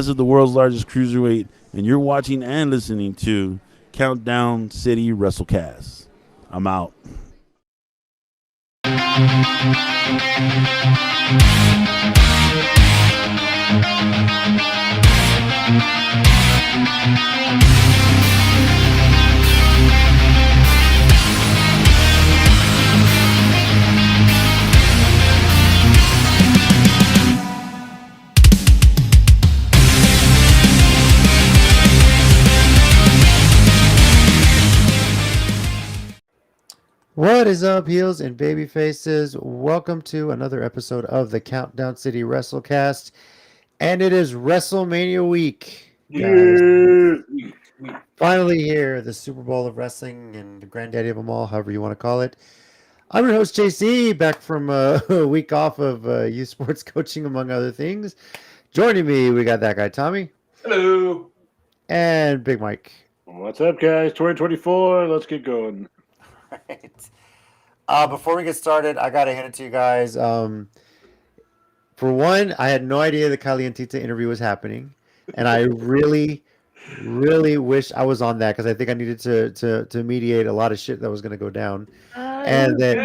This is the world's largest cruiserweight, and you're watching and listening to Countdown City WrestleCast. I'm out. What is up, heels and baby faces? Welcome to another episode of the Countdown City WrestleCast, and it is WrestleMania week, guys. Finally here, the Super Bowl of wrestling and the granddaddy of them all, however you want to call it. I'm your host, JC, back from a week off of youth sports coaching, among other things. Joining me, we got that guy, Tommy. Hello. And Big Mike. What's up, guys? 2024. Let's get going. Right. Before we get started, I gotta hand it to you guys. For one, I had no idea the Calientita interview was happening, and I really wish I was on that because I think I needed to mediate a lot of shit that was gonna go down. And then,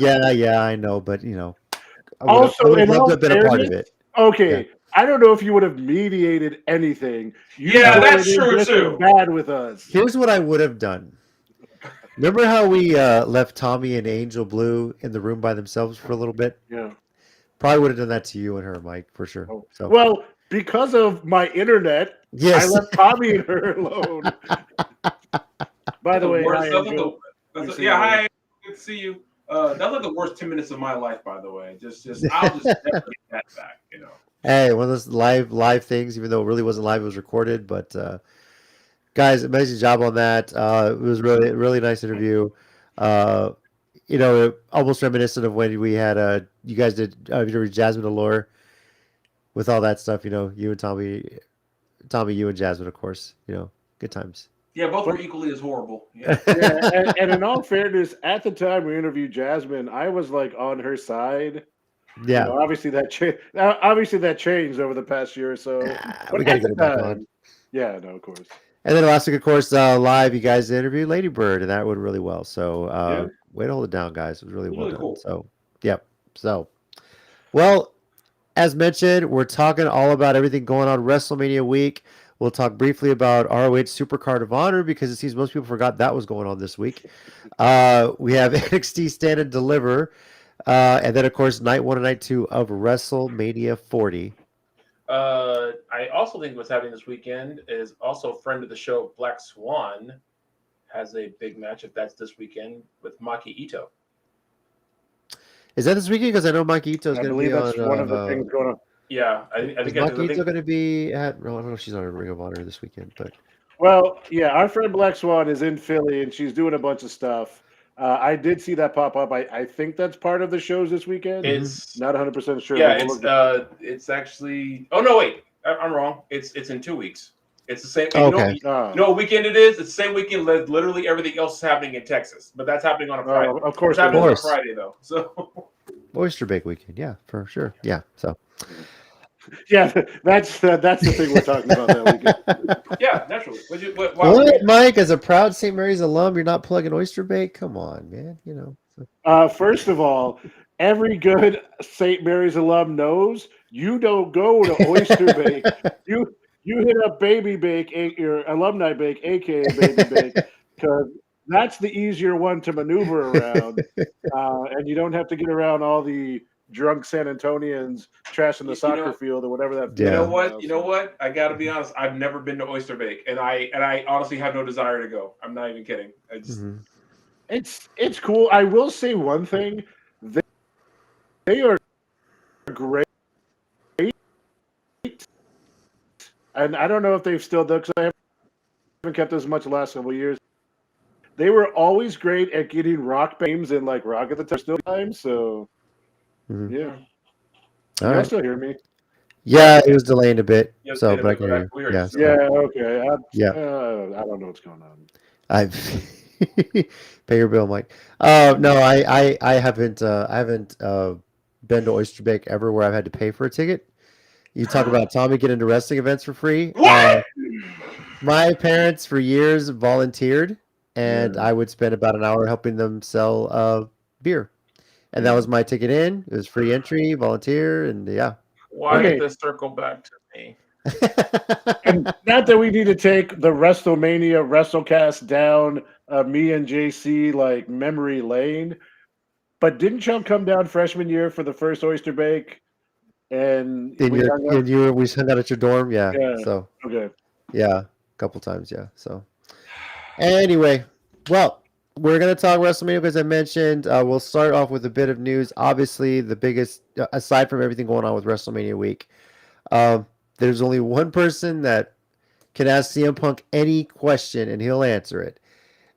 yeah, I know, but you know, I would have loved to have been a part of it. Okay. Yeah. I don't know if you would have mediated anything. That's true too. Bad with us. Here's what I would have done. Remember how we left Tommy and Angel Blue in the room by themselves for a little bit? Yeah. Probably would have done that to you and her, Mike, for sure. Oh. So. Well, because of my internet, yes. I left Tommy and her alone. By the way, hi, hi, good to see you. That's like the worst 10 minutes of my life, by the way. Just I'll just never get that back, you know. Hey, one of those live things, even though it really wasn't live, it was recorded, but guys, amazing job on that. It was really nice interview. You know, almost reminiscent of when we had you guys did Jasmine Allure with all that stuff. You know, you and Tommy, you and Jasmine, of course. You know, good times. Yeah, both were equally as horrible. Yeah. And in all fairness, at the time we interviewed Jasmine, I was like on her side. Yeah, you know, obviously that changed over the past year or so. We gotta get it back on. Yeah, no, of course. And then last week, of course, live, you guys interviewed Lady Bird, and that went really well. So way to hold it down, guys. It was really well done. Cool. So, yep. So, well, as mentioned, we're talking all about everything going on WrestleMania week. We'll talk briefly about ROH Supercard of Honor because it seems most people forgot that was going on this week. We have NXT Stand and Deliver. And then, of course, night 1 and night 2 of WrestleMania 40. I also think what's happening this weekend is also a friend of the show, Black Swan, has a big match, if that's this weekend, with Maki Ito. Is that this weekend? Because I know Maki Ito is going to be on. That's one of the things going on. Yeah, I think Maki Ito going to be at. I don't know if she's on a Ring of Honor this weekend, but. Well, yeah, our friend Black Swan is in Philly and she's doing a bunch of stuff. I did see that pop up. I think that's part of the shows this weekend. It's not 100% sure. Yeah, it's actually. Oh no, wait, I'm wrong. It's in 2 weeks. It's the same. Okay. You know what weekend it is? It's the same weekend. Literally everything else is happening in Texas, but that's happening on a Friday. Of course, it's happening on a Friday though. So. Oyster Bake weekend, yeah, for sure. Yeah, so. Yeah, that's the thing we're talking about that weekend. Yeah, naturally. What, Mike? As a proud St. Mary's alum, you're not plugging Oyster Bake? Come on, man. You know. First of all, every good St. Mary's alum knows you don't go to Oyster Bake. You hit up Baby Bake, your alumni bake, aka Baby Bake, because that's the easier one to maneuver around, and you don't have to get around all the drunk San Antonians trashing the soccer field or whatever that. Yeah. You know what? I got to be honest. I've never been to Oyster Bake, and I honestly have no desire to go. I'm not even kidding. I just it's cool. I will say one thing: they are great, and I don't know if they've still done because I haven't kept as much the last several years. They were always great at getting rock names in like Rock at the Time. So. Mm-hmm. Yeah. All right. Still hear me? Yeah, it was delaying a bit. So, but I can hear you. Yeah. Okay. I don't know what's going on. Pay your bill, Mike. No, I haven't been to Oyster Bake ever where I've had to pay for a ticket. You talk about Tommy getting into wrestling events for free. What? My parents for years volunteered, and Yeah. I would spend about an hour helping them sell beer. And that was my ticket in. It was free entry, volunteer, and yeah. Why Okay. did this circle back to me? And not that we need to take the WrestleMania WrestleCast down me and JC like memory lane, but didn't Chump come down freshman year for the first oyster bake? And we we hung out? we hung out at your dorm, yeah. Yeah. So Okay. yeah, a couple times, yeah. So anyway, well, we're gonna talk WrestleMania as I mentioned. We'll start off with a bit of news. Obviously, the biggest, aside from everything going on with WrestleMania week, there's only one person that can ask CM Punk any question and he'll answer it,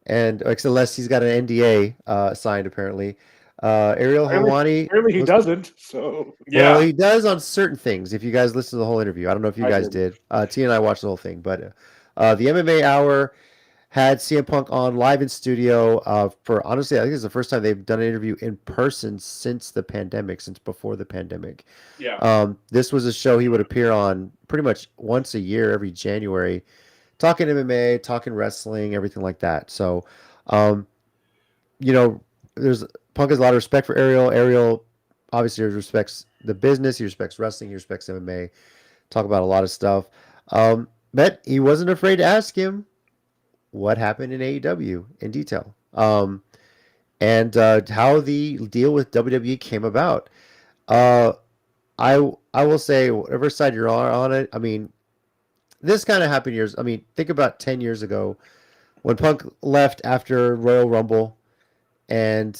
and unless he's got an NDA signed, apparently. Ariel Helwani. Apparently he doesn't. So Yeah. Well, he does on certain things. If you guys listen to the whole interview, I don't know if you I guys did. T and I watched the whole thing, but the MMA Hour had CM Punk on live in studio for, honestly, I think it's the first time they've done an interview in person since the pandemic, since before the pandemic. Yeah. This was a show he would appear on pretty much once a year, every January, talking MMA, talking wrestling, everything like that. So, there's Punk has a lot of respect for Ariel. Ariel obviously respects the business. He respects wrestling. He respects MMA. Talk about a lot of stuff. But he wasn't afraid to ask him what happened in AEW in detail. And how the deal with WWE came about. I will say, whatever side you're on it, I mean, this kind of happened years. I mean, think about 10 years ago when Punk left after Royal Rumble, and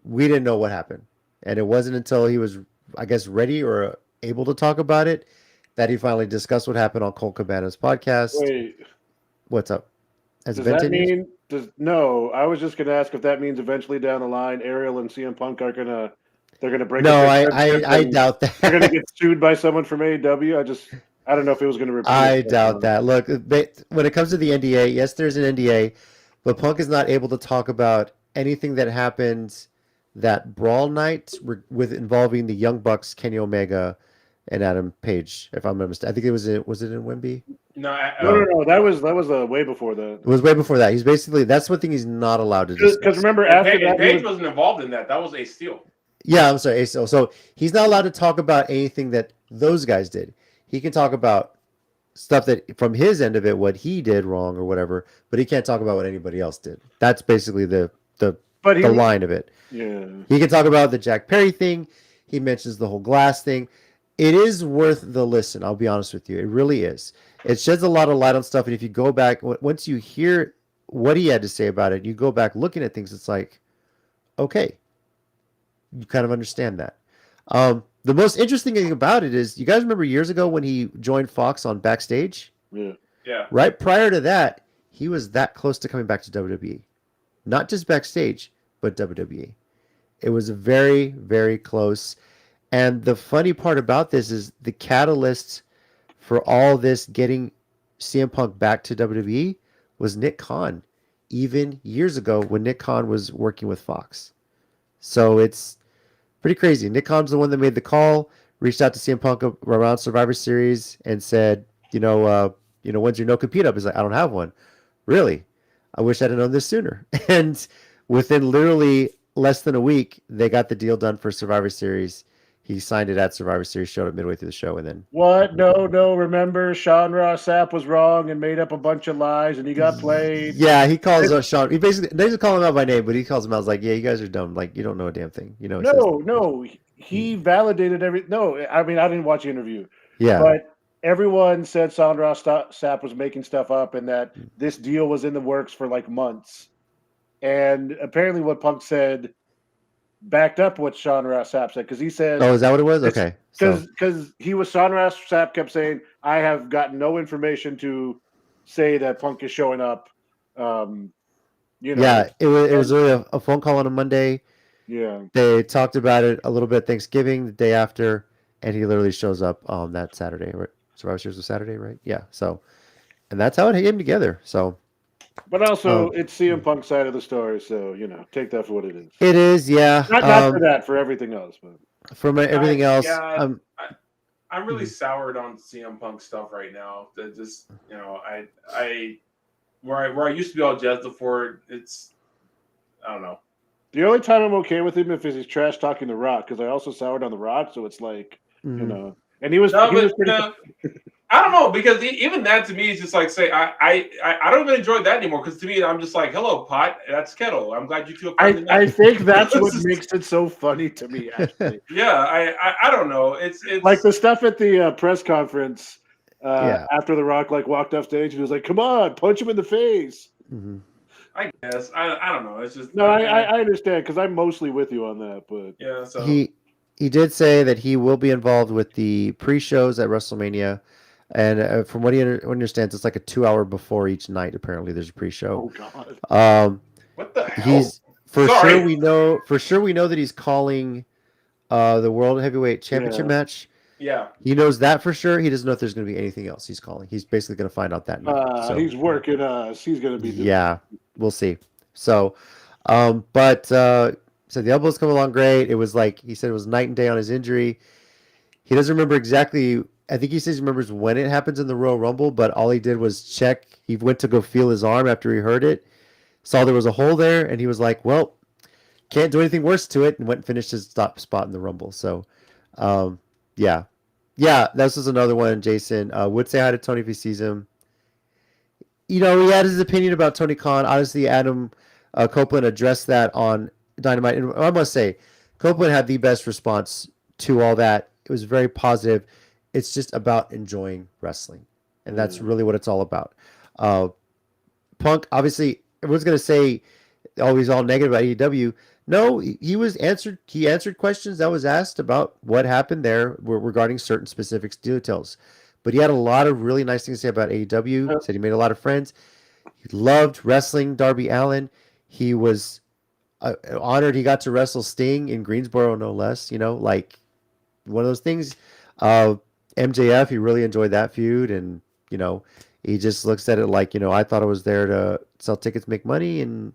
we didn't know what happened. And it wasn't until he was, I guess, ready or able to talk about it that he finally discussed what happened on Colt Cabana's podcast. wait, What's up? Has does it been that 10 years? mean? No, I was just going to ask if that means eventually down the line, Ariel and CM Punk are gonna break. No, up their I friendship doubt and They're going that. to get sued by someone from AEW. I don't know if it was going to repeat. I doubt that. Look, when it comes to the NDA, yes, there's an NDA, but Punk is not able to talk about anything that happened that Brawl night with involving the Young Bucks, Kenny Omega, and Adam Page. If I'm not mistaken, I think it was it in Wemby. No. No. That was way before that. It was way before that. He's basically, that's one thing he's not allowed to discuss. Because remember And after that, Page wasn't involved in that. That was a steal. Yeah, I'm sorry. So he's not allowed to talk about anything that those guys did. He can talk about stuff that from his end of it, what he did wrong or whatever, but he can't talk about what anybody else did. That's basically the line of it. Yeah. He can talk about the Jack Perry thing. He mentions the whole glass thing. It is worth the listen. I'll be honest with you. It really is. It sheds a lot of light on stuff. And if you go back, once you hear what he had to say about it, you go back looking at things, it's like, okay, you kind of understand that. The most interesting thing about it is, you guys remember years ago when he joined Fox on Backstage? Yeah. Yeah. Right prior to that, he was that close to coming back to WWE. Not just Backstage, but WWE. It was very, very close. And the funny part about this is the catalyst for all this getting CM Punk back to WWE was Nick Khan, even years ago when Nick Khan was working with Fox. So it's pretty crazy. Nick Khan's the one that made the call, reached out to CM Punk around Survivor Series and said, when's your no compete up? He's like, I don't have one. Really? I wish I'd have known this sooner. And within literally less than a week, they got the deal done for Survivor Series. He signed it at Survivor Series, showed up midway through the show, and then What? No. Remember, Sean Ross Sapp was wrong and made up a bunch of lies, and he got played. Yeah, he calls Sean. He basically doesn't call him out by name, but he calls him out. I was like, yeah, you guys are dumb. Like, you don't know a damn thing. No. He validated every. No, I mean, I didn't watch the interview. Yeah. But everyone said Sandra Sapp was making stuff up and that this deal was in the works for like months. And apparently what Punk said backed up what Sean Ross Sapp said, because he said, oh, is that what it was? Okay. Because Sean Ross Sapp kept saying, I have gotten no information to say that Punk is showing up. Yeah, it was really a phone call on a Monday. Yeah. They talked about it a little bit Thanksgiving, the day after, and he literally shows up on that Saturday. Right? Survivor Series was Saturday, right? Yeah. So, and that's how it came together. So, but also it's CM Punk's side of the story, so take that for what it is. It is, yeah. Not for that, for everything else, but from everything else. I'm really soured on CM Punk stuff right now. That just where I used to be all jazzed before, it's I don't know. The only time I'm okay with him if he's trash talking The Rock, because I also soured on The Rock, so it's like and he was pretty. No, I don't know, because even that to me is just like say I don't even enjoy that anymore, because to me I'm just like, hello pot, that's kettle. I'm glad you feel. I think that's what makes it so funny to me. Actually, yeah, I don't know. It's like the stuff at the press conference after The Rock walked off stage and he was like, "Come on, punch him in the face." Mm-hmm. I guess I don't know. It's just I understand, because I'm mostly with you on that, but yeah. So he did say that he will be involved with the pre-shows at WrestleMania. And from what he understands, it's like a 2 hour before each night. Apparently, there's a pre-show. Oh God! What the hell? He's sure we know that he's calling the World Heavyweight Championship match. Yeah, he knows that for sure. He doesn't know if there's going to be anything else he's calling. He's basically going to find out that night. So he's working us. He's going to be. We'll see. So, but so the elbows come along great. It was like he said, it was night and day on his injury. He doesn't remember exactly. I think he says he remembers when it happens in the Royal Rumble, but all he did was check. He went to go feel his arm after he heard it, saw there was a hole there, and he was like, well, can't do anything worse to it, and went and finished his top spot in the Rumble. So, yeah, this is another one. Jason would say hi to Tony if he sees him. He had his opinion about Tony Khan. Honestly, Adam Copeland addressed that on Dynamite. And I must say, Copeland had the best response to all that. It was very positive. It's just about enjoying wrestling. And that's really what it's all about. Punk, obviously, everyone's going to say, oh, he's all negative about AEW. No, he answered questions that was asked about what happened there regarding certain specific details. But he had a lot of really nice things to say about AEW. He said he made a lot of friends. He loved wrestling Darby Allin. He was honored he got to wrestle Sting in Greensboro, no less. Like one of those things. MJF, he really enjoyed that feud, and he just looks at it like, I thought I was there to sell tickets, make money, and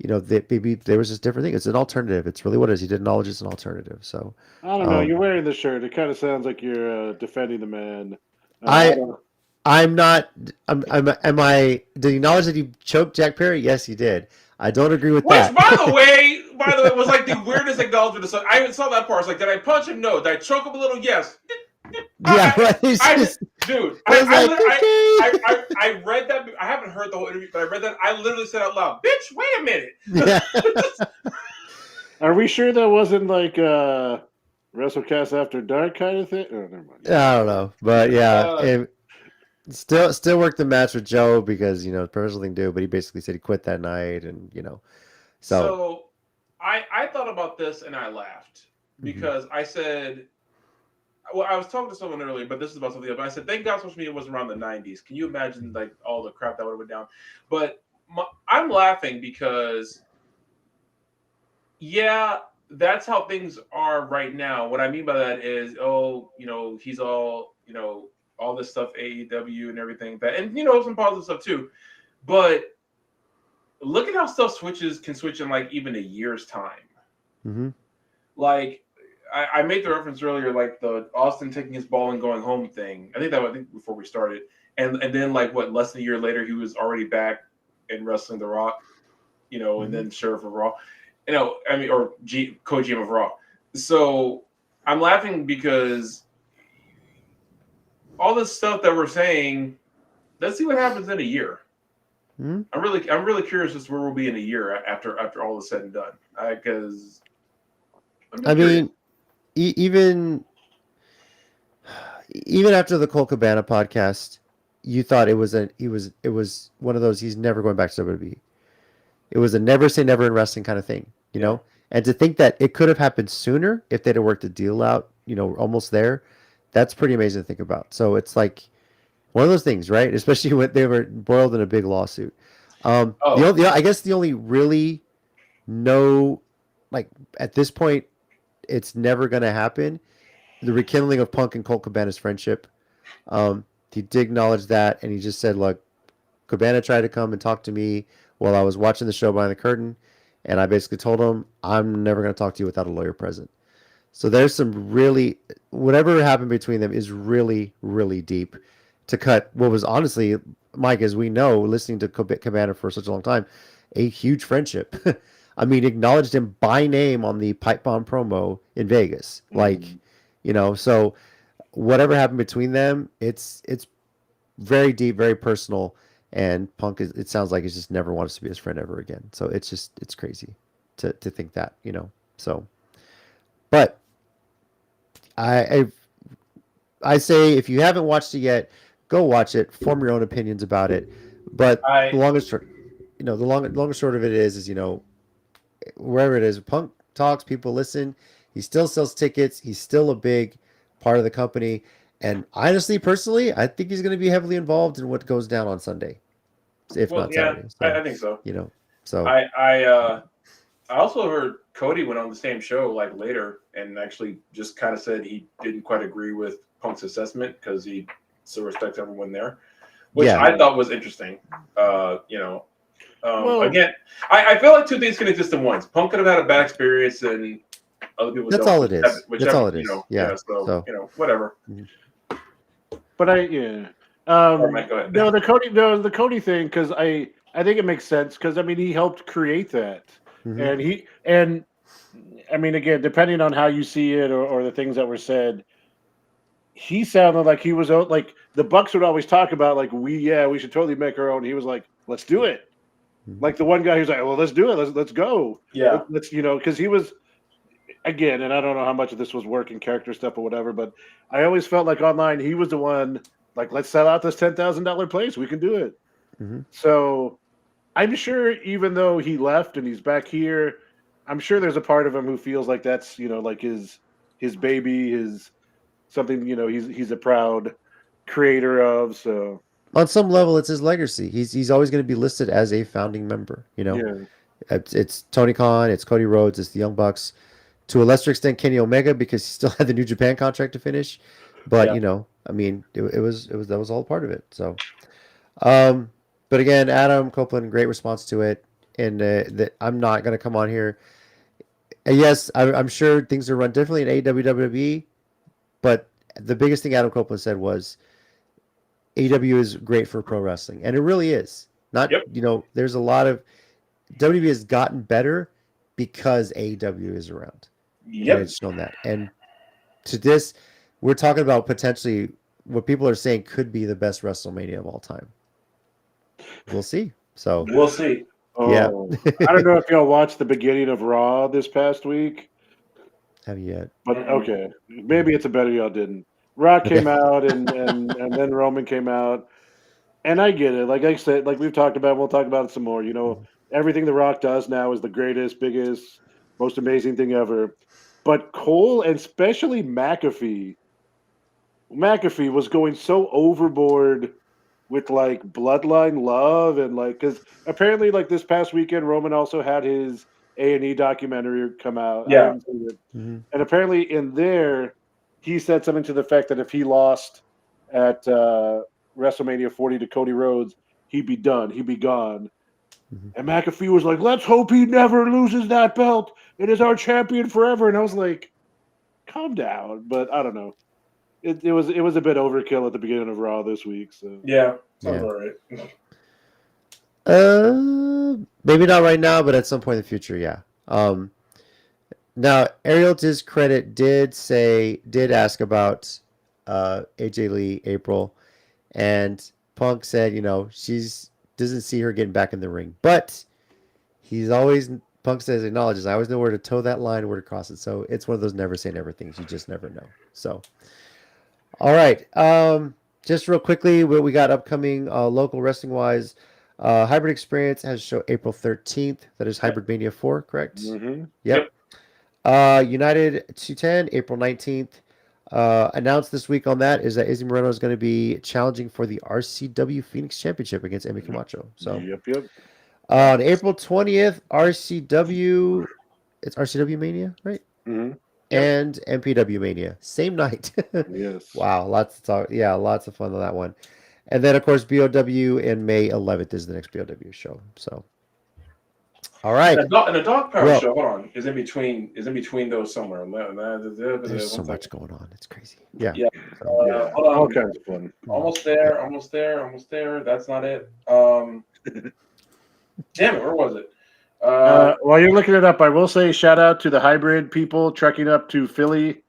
maybe there was just different thing. It's an alternative. It's really what it is. He did acknowledge it's an alternative. So I don't know. You're wearing the shirt. It kind of sounds like you're defending the man. I'm not. Am I? Did he acknowledge that he choked Jack Perry? Yes, he did. I don't agree with that. By the way, it was like the weirdest acknowledgement. I even saw that part. It's like, did I punch him? No. Did I choke him a little? Yes. Yeah, I read that. I haven't heard the whole interview, but I read that. I literally said out loud, "Bitch, wait a minute." Yeah. Are we sure that wasn't like WrestleCast After Dark kind of thing? Oh, never mind. I don't know, but yeah, still worked the match with Joe because professional thing to do. But he basically said he quit that night, and So I thought about this and I laughed because I said. Well, I was talking to someone earlier, but this is about something else. I said, thank God social media wasn't around the 90s. Can you imagine all the crap that would have went down? But I'm laughing because, that's how things are right now. What I mean by that is, he's all, all this stuff, AEW and everything. And some positive stuff too. But look at how stuff can switch in even a year's time. Mm-hmm. I made the reference earlier, like the Austin taking his ball and going home thing. I think before we started, and then less than a year later, he was already back and wrestling The Rock, and then Sheriff of Raw, or co-GM of Raw. So I'm laughing because all this stuff that we're saying, let's see what happens in a year. Mm-hmm. I'm really curious as to where we'll be in a year after all is said and done, because even after the Cole Cabana podcast, you thought it was one of those he's never going back to WWE. It was a never say never in wrestling kind of thing, know. And to think that it could have happened sooner if they'd have worked a deal out, almost there, that's pretty amazing to think about. So it's like one of those things, right? Especially when they were embroiled in a big lawsuit. I guess the only really at this point, it's never going to happen. The rekindling of Punk and Colt Cabana's friendship. He did acknowledge that, and he just said, look, Cabana tried to come and talk to me while I was watching the show behind the curtain, and I basically told him, I'm never going to talk to you without a lawyer present. So there's some really, whatever happened between them is really, really deep to cut what was honestly, Mike, as we know, listening to Cabana for such a long time, a huge friendship. I mean, acknowledged him by name on the Pipe Bomb promo in Vegas. Like, so whatever happened between them, it's very deep, very personal. And Punk it sounds like he just never wants to be his friend ever again. So it's crazy to think that, so, but I say if you haven't watched it yet, go watch it. Form your own opinions about it. But the longest short, the longest short of it is wherever it is, Punk talks, people listen. He still sells tickets. He's still a big part of the company. And honestly, personally, I think he's going to be heavily involved in what goes down on Sunday, if not Saturday. So, I think so. So I also heard Cody went on the same show like later and actually just kind of said he didn't quite agree with Punk's assessment because he still respects everyone there, which I thought was interesting. Again, I feel like two things can exist at once. Punk could have had a bad experience and other people. That's all it is. That's all it is. So whatever. But Mike, go ahead. No, the Cody thing, because I think it makes sense because I mean he helped create that, and I mean again, depending on how you see it or the things that were said, he sounded like he was like the Bucks would always talk about like we should totally make our own. He was like, let's do it. Like the one guy who's like, well, let's do it. Let's go. Yeah. Let's because he was. Again, and I don't know how much of this was working character stuff or whatever, but I always felt like online he was the one like, let's sell out this $10,000 place. We can do it. So I'm sure even though he left and he's back here, I'm sure there's a part of him who feels like that's, like his baby, his something, he's a proud creator of. So on some level, it's his legacy. He's always going to be listed as a founding member, It's Tony Khan, it's Cody Rhodes, it's the Young Bucks. To a lesser extent, Kenny Omega because he still had the New Japan contract to finish, but I mean, it was that was all part of it. So, but again, Adam Copeland, great response to it, and that I'm not gonna come on here. And yes, I'm sure things are run differently in AEW WWE, but the biggest thing Adam Copeland said was AEW is great for pro wrestling, and it really is. Not there's a lot of WWE has gotten better because AEW is around. Yep. And it's shown that. And to this, we're talking about potentially what people are saying could be the best WrestleMania of all time. We'll see. So we'll see. Yeah. I don't know if y'all watched the beginning of Raw this past week. Have you yet? But okay. Maybe it's a better y'all didn't. Rock came out and then Roman came out. And I get it. Like I said, like we've talked about, we'll talk about it some more. Everything The Rock does now is the greatest, biggest, most amazing thing ever. But Cole, and especially McAfee was going so overboard with like bloodline love and like because apparently like this past weekend Roman also had his A&E documentary come out. Yeah. And apparently in there he said something to the fact that if he lost at WrestleMania 40 to Cody Rhodes, he'd be done. He'd be gone. And McAfee was like, let's hope he never loses that belt. It is our champion forever. And I was like, calm down. But I don't know. It was a bit overkill at the beginning of Raw this week. So sounds all right. Maybe not right now, but at some point in the future, yeah. Now, Ariel, to his credit, did ask about AJ Lee, April, and Punk said, she's doesn't see her getting back in the ring, but Punk says acknowledges I always know where to toe that line, where to cross it. So it's one of those never say never things. You just never know. So, all right. Just real quickly, what we got upcoming local wrestling wise, Hybrid Experience has a show April 13th. That is Hybrid Mania 4, correct? Yep. United 210, April 19th. Announced this week on that is that Izzy Moreno is going to be challenging for the RCW Phoenix Championship against Emi Camacho. So, on April 20th, RCW, it's RCW Mania, right? And MPW Mania, same night. Yes. Wow, lots to talk. Yeah, lots of fun on that one. And then, of course, BOW in May 11th is the next BOW show. So, All right. And the dog pound Well- show, hold on, is in between those somewhere. There's so much going on. It's crazy. Yeah. Yeah. So, Yeah, Hold on. all kinds of fun. Almost there. That's not it. Damn it, where was it? While you're looking it up, I will say shout out to the hybrid people trekking up to Philly.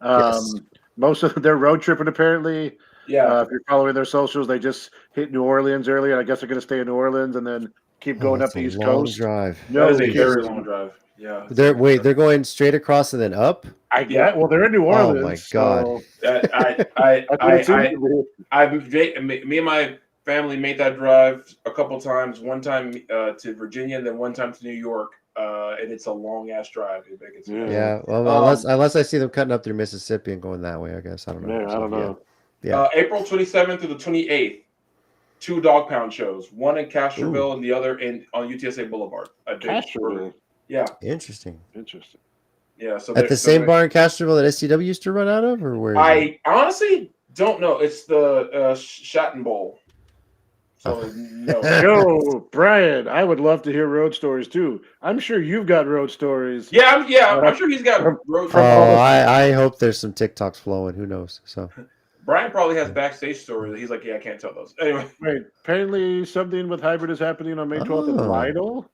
Yes. Most of their road tripping apparently. Yeah. If you're following their socials, they just hit New Orleans earlier. I guess they're going to stay in New Orleans and then keep going up that's the a East long Coast. drive. No, that is a kidding. very long drive. Yeah. They're going straight across and then up. I get. Well, they're in New Oh, Orleans. my God. So I me and my family made that drive a couple times. One time to Virginia, and then one time to New York. And it's a long ass drive. Yeah. Well, unless I see them cutting up through Mississippi and going that way, I guess I don't know. Yeah, I don't know. Yeah. April 27th through the 28th, 2 dog pound shows. One in Castroville and the other on UTSA Boulevard. Castroville. Yeah. Interesting. Yeah. So At the same bar in Castroville that SCW used to run out of, or where? I honestly don't know. It's the Shatten Bowl. So no. Yo, Brian, I would love to hear road stories too. I'm sure you've got road stories. Yeah, I'm sure he's got road. I hope there's some TikToks flowing. Who knows? So Brian probably has backstage stories. He's like, yeah, I can't tell those. Anyway. Wait, apparently something with hybrid is happening on May 12th in Lytle.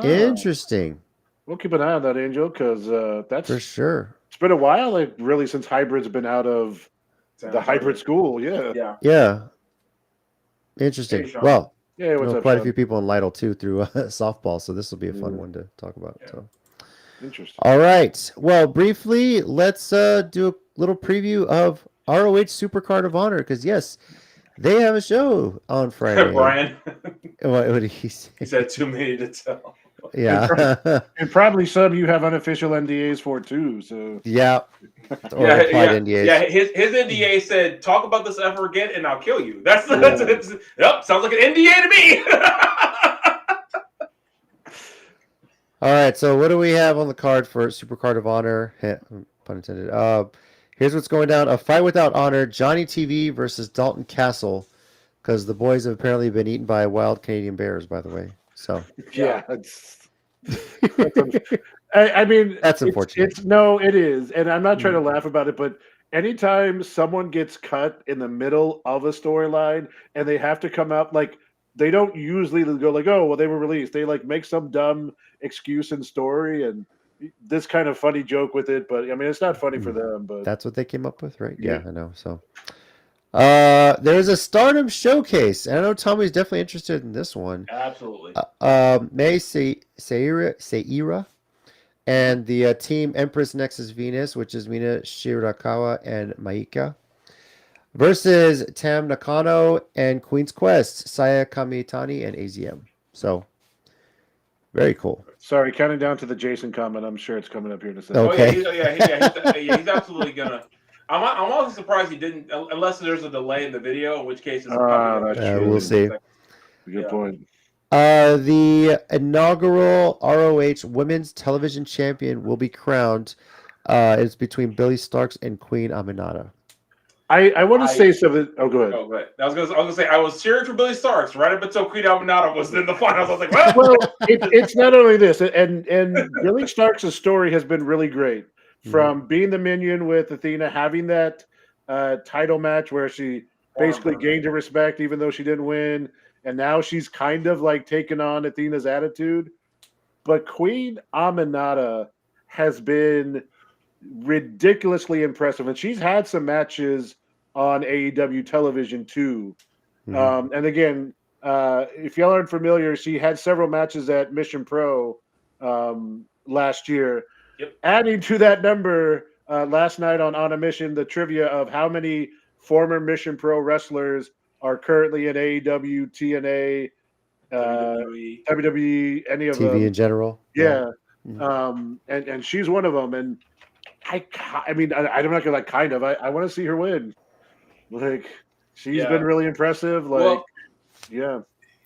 Interesting. We'll keep an eye on that, Angel, because that's For sure. It's been a while, like really, since hybrid's been out of the hybrid school. Yeah. Yeah. Interesting. Hey, Well, Yeah. What's up, quite a Sean? few people in Lytle too through softball, so this will be a fun one to talk about. Yeah. So. Interesting. All right. Well, briefly, let's do a little preview of ROH Supercard of Honor because yes, they have a show on Friday. Brian. What did he say? He said too many to tell. Yeah. And probably some you have unofficial NDAs for too. So Yeah. Or implied NDAs. Yeah, his NDA said, "Talk about this ever again, and I'll kill you." That's yep. Sounds like an NDA to me. All right. So what do we have on the card for Supercard of Honor? Pun intended. Here's what's going down: a fight without honor. Johnny TV versus Dalton Castle, because the boys have apparently been eaten by wild Canadian bears. By the way, so yeah. I mean, that's unfortunate. It is, and I'm not trying to laugh about it, but anytime someone gets cut in the middle of a storyline and they have to come out, like they don't usually go like, "Oh, well, they were released." They like make some dumb excuse and story and this kind of funny joke with it. But I mean, it's not funny for them. But that's what they came up with, right? Yeah, I know. So there's a Stardom showcase, and I know Tommy's definitely interested in this one. Absolutely. May Seira and the team Empress Nexus Venus, which is Mina Shirakawa and Maika, versus Tam Nakano and Queen's Quest, Saya Kamitani and AZM. So, very cool. Sorry, counting down to the Jason comment. I'm sure it's coming up here in a second. Okay. He's absolutely gonna. I'm also surprised he didn't, unless there's a delay in the video, in which case it's we'll see. Good point. The inaugural ROH Women's Television Champion will be crowned. It's between Billy Starks and Queen Aminata. I want to say something. Oh, go ahead. Oh, go ahead. I was gonna say I was cheering for Billy Starks right up until Queen Aminata was in the finals. I was like, well, it's not only this, and Billy Starks' story has been really great. From being the minion with Athena, having that title match where she basically gained her respect even though she didn't win, and now she's kind of like taken on Athena's attitude. But Queen Aminata has been ridiculously impressive, and she's had some matches on AEW television too. And again, if y'all aren't familiar, she had several matches at Mission Pro last year. Yep. Adding to that number, last night on a Mission, the trivia of how many former Mission Pro wrestlers are currently in AEW, TNA, WWE, any of them. TV in general. Yeah. And she's one of them. And I mean, I'm not gonna I want to see her win. Like, she's been really impressive. Like,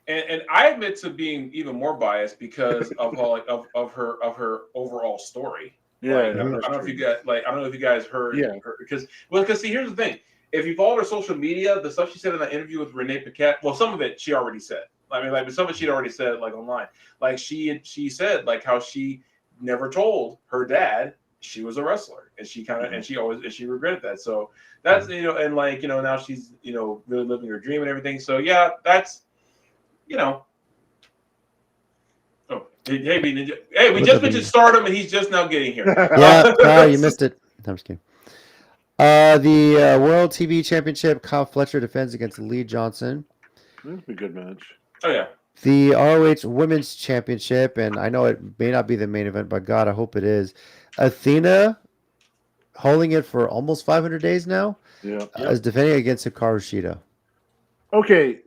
And I admit to being even more biased because of of her overall story. Yeah, I don't know if you guys heard. Because see, here's the thing: if you followed her social media, the stuff she said in that interview with Renee Paquette, well, some of it she already said. I mean, like some of she'd already said like online. Like she said like how she never told her dad she was a wrestler, and she kind of and she regretted that. So that's and like now she's really living her dream and everything. So yeah, that's Oh, hey, we just mentioned Stardom, and he's just now getting here. Yeah, you missed it. No, I'm just kidding. The World TV Championship, Kyle Fletcher defends against Lee Johnson. That'd be a good match. Oh yeah. The ROH Women's Championship, and I know it may not be the main event, but God, I hope it is. Athena, holding it for almost 500 days now, is defending against Hikaru Shida. Okay,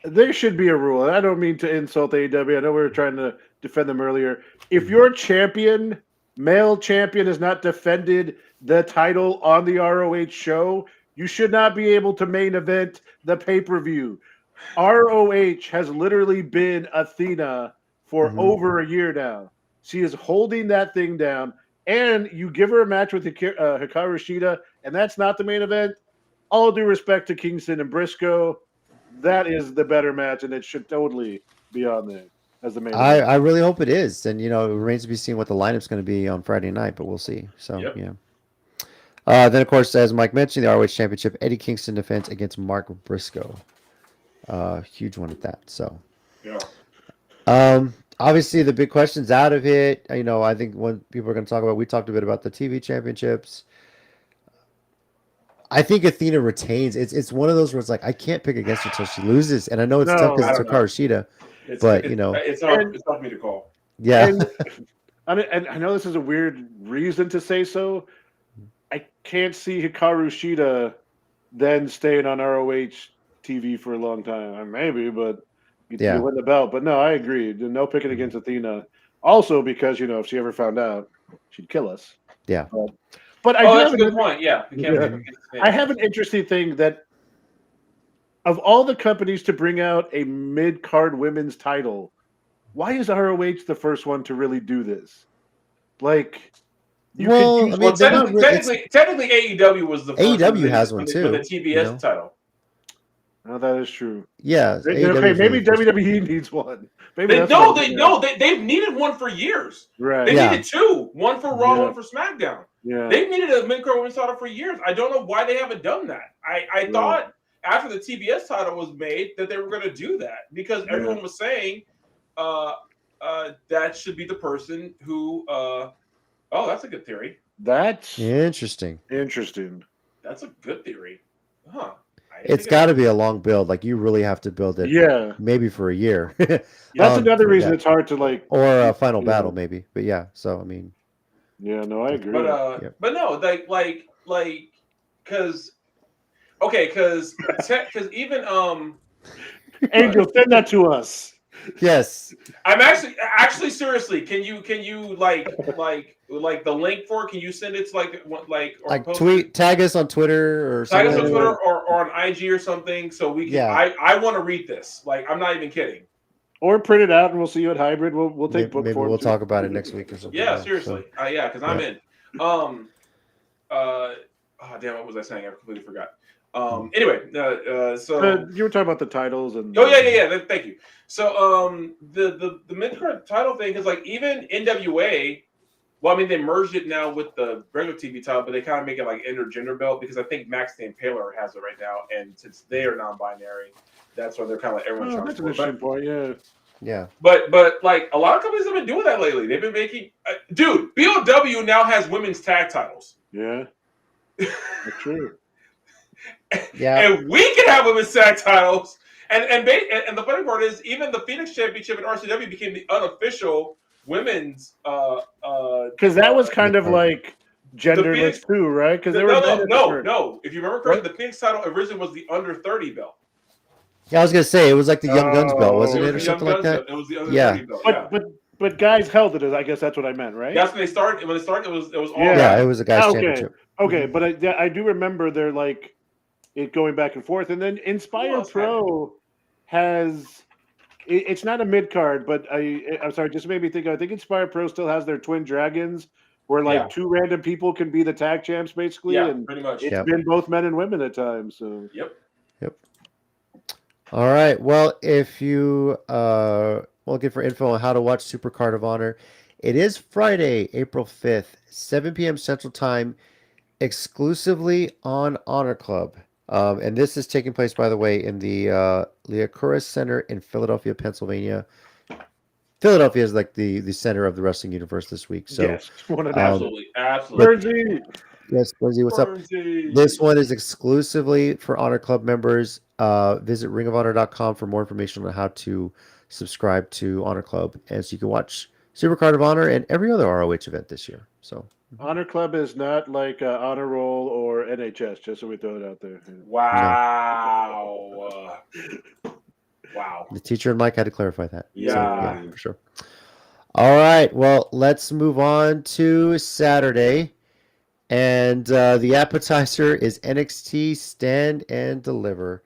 there should be a rule. I don't mean to insult AEW. I know we were trying to defend them earlier. If your male champion, has not defended the title on the ROH show, you should not be able to main event the pay-per-view. ROH has literally been Athena for over a year now. She is holding that thing down, and you give her a match with Hikaru Shida, and that's not the main event. All due respect to Kingston and Briscoe, that is the better match, and it should totally be on there as the main event. I really hope it is, and it remains to be seen what the lineup's going to be on Friday night, but we'll see. So yeah. Then of course, as Mike mentioned, the ROH Championship, Eddie Kingston defense against Mark Briscoe. Huge one at that. So obviously the big questions out of it. I think when people are going to talk about, we talked a bit about the TV championships. I think Athena retains. It's one of those where it's like I can't pick against her until she loses, and I know it's tough because it's Hikaru Shida. But it's hard for me to call. Yeah, and I know this is a weird reason to say so. I can't see Hikaru Shida then staying on ROH TV for a long time. Maybe, but you win the belt. But no, I agree. No picking against Athena. Also because if she ever found out, she'd kill us. Yeah. But that's a good point. Yeah. I have an interesting thing that of all the companies to bring out a mid-card women's title, why is ROH the first one to really do this? Like, technically AEW was the first. AEW has one too. With the TBS title. No, that is true. Yeah. Okay, maybe WWE needs one. They've needed one for years. Right. They needed two. One for Raw, one for SmackDown. Yeah. They've needed a mid-card women's title for years. I don't know why they haven't done that. I thought after the TBS title was made that they were going to do that because everyone was saying that should be the person who that's a good theory. That's interesting. That's a good theory. Huh. It's got to be a long build. Like you really have to build it. Yeah. Maybe for a year. That's another reason it's hard to like. Or a final battle, maybe. But yeah. So I mean. Yeah. No, I agree. But no, because even Angel, send that to us. Yes. I'm actually seriously. Can you like the link for it? Can you send it to or tweet, tag us on Twitter or tag us on Twitter or on IG or something so we can. Yeah. I want to read this. Like I'm not even kidding. Or print it out and we'll see you at Hybrid. We'll take book maybe form. We'll talk about it next week or something. Yeah, seriously. Because I'm in. Damn, what was I saying? I completely forgot. Anyway, so you were talking about the titles and thank you. So the mid-card title thing is like even NWA. Well, I mean they merged it now with the regular TV title, but they kind of make it like intergender belt because I think Max the Impaler has it right now, and since they are non-binary, that's why they're kind of like everyone's trying to. That's an interesting point. Yeah. But like a lot of companies have been doing that lately. They've been making dude. BOW now has women's tag titles. Yeah, that's true. Yeah, and we can have women's tag titles. And the funny part is, even the Phoenix Championship in RCW became the unofficial women's. Because that was kind of like genderless too, right? Because no. If you remember correctly, the Phoenix title originally was the under 30 belt. Yeah, I was gonna say it was like the Young Guns belt, wasn't it, or something like that? It was the under 30 belt. But guys held it. I guess that's what I meant, right? That's when they started. When it started, it was all. Yeah, it was a guys' championship. Okay, but I do remember they're like it going back and forth, and then Inspire Pro has. It's not a mid card, but I'm sorry, just made me think. I think Inspire Pro still has their Twin Dragons, where like two random people can be the tag champs, basically. Yeah, and pretty much. It's been both men and women at times. So Yep. All right. Well, if you looking for info on how to watch Super Card of Honor, it is Friday, April 5th, 7 p.m. Central Time, exclusively on Honor Club. And this is taking place, by the way, in the Liacouras Center in Philadelphia, Pennsylvania. Philadelphia is like the center of the wrestling universe this week. So, Yes, Absolutely, absolutely. Bernsey. yes, Lindsay, what's up? Bernsey. This one is exclusively for Honor Club members. Visit ringofhonor.com for more information on how to subscribe to Honor Club. And so you can watch Super Card of Honor and every other ROH event this year. So, Honor Club is not like Honor Roll or NHS, just so we throw it out there. Wow. Wow. the teacher and Mike had to clarify that. Yeah. So, yeah, for sure. All right. Well, let's move on to Saturday. And the appetizer is NXT Stand and Deliver.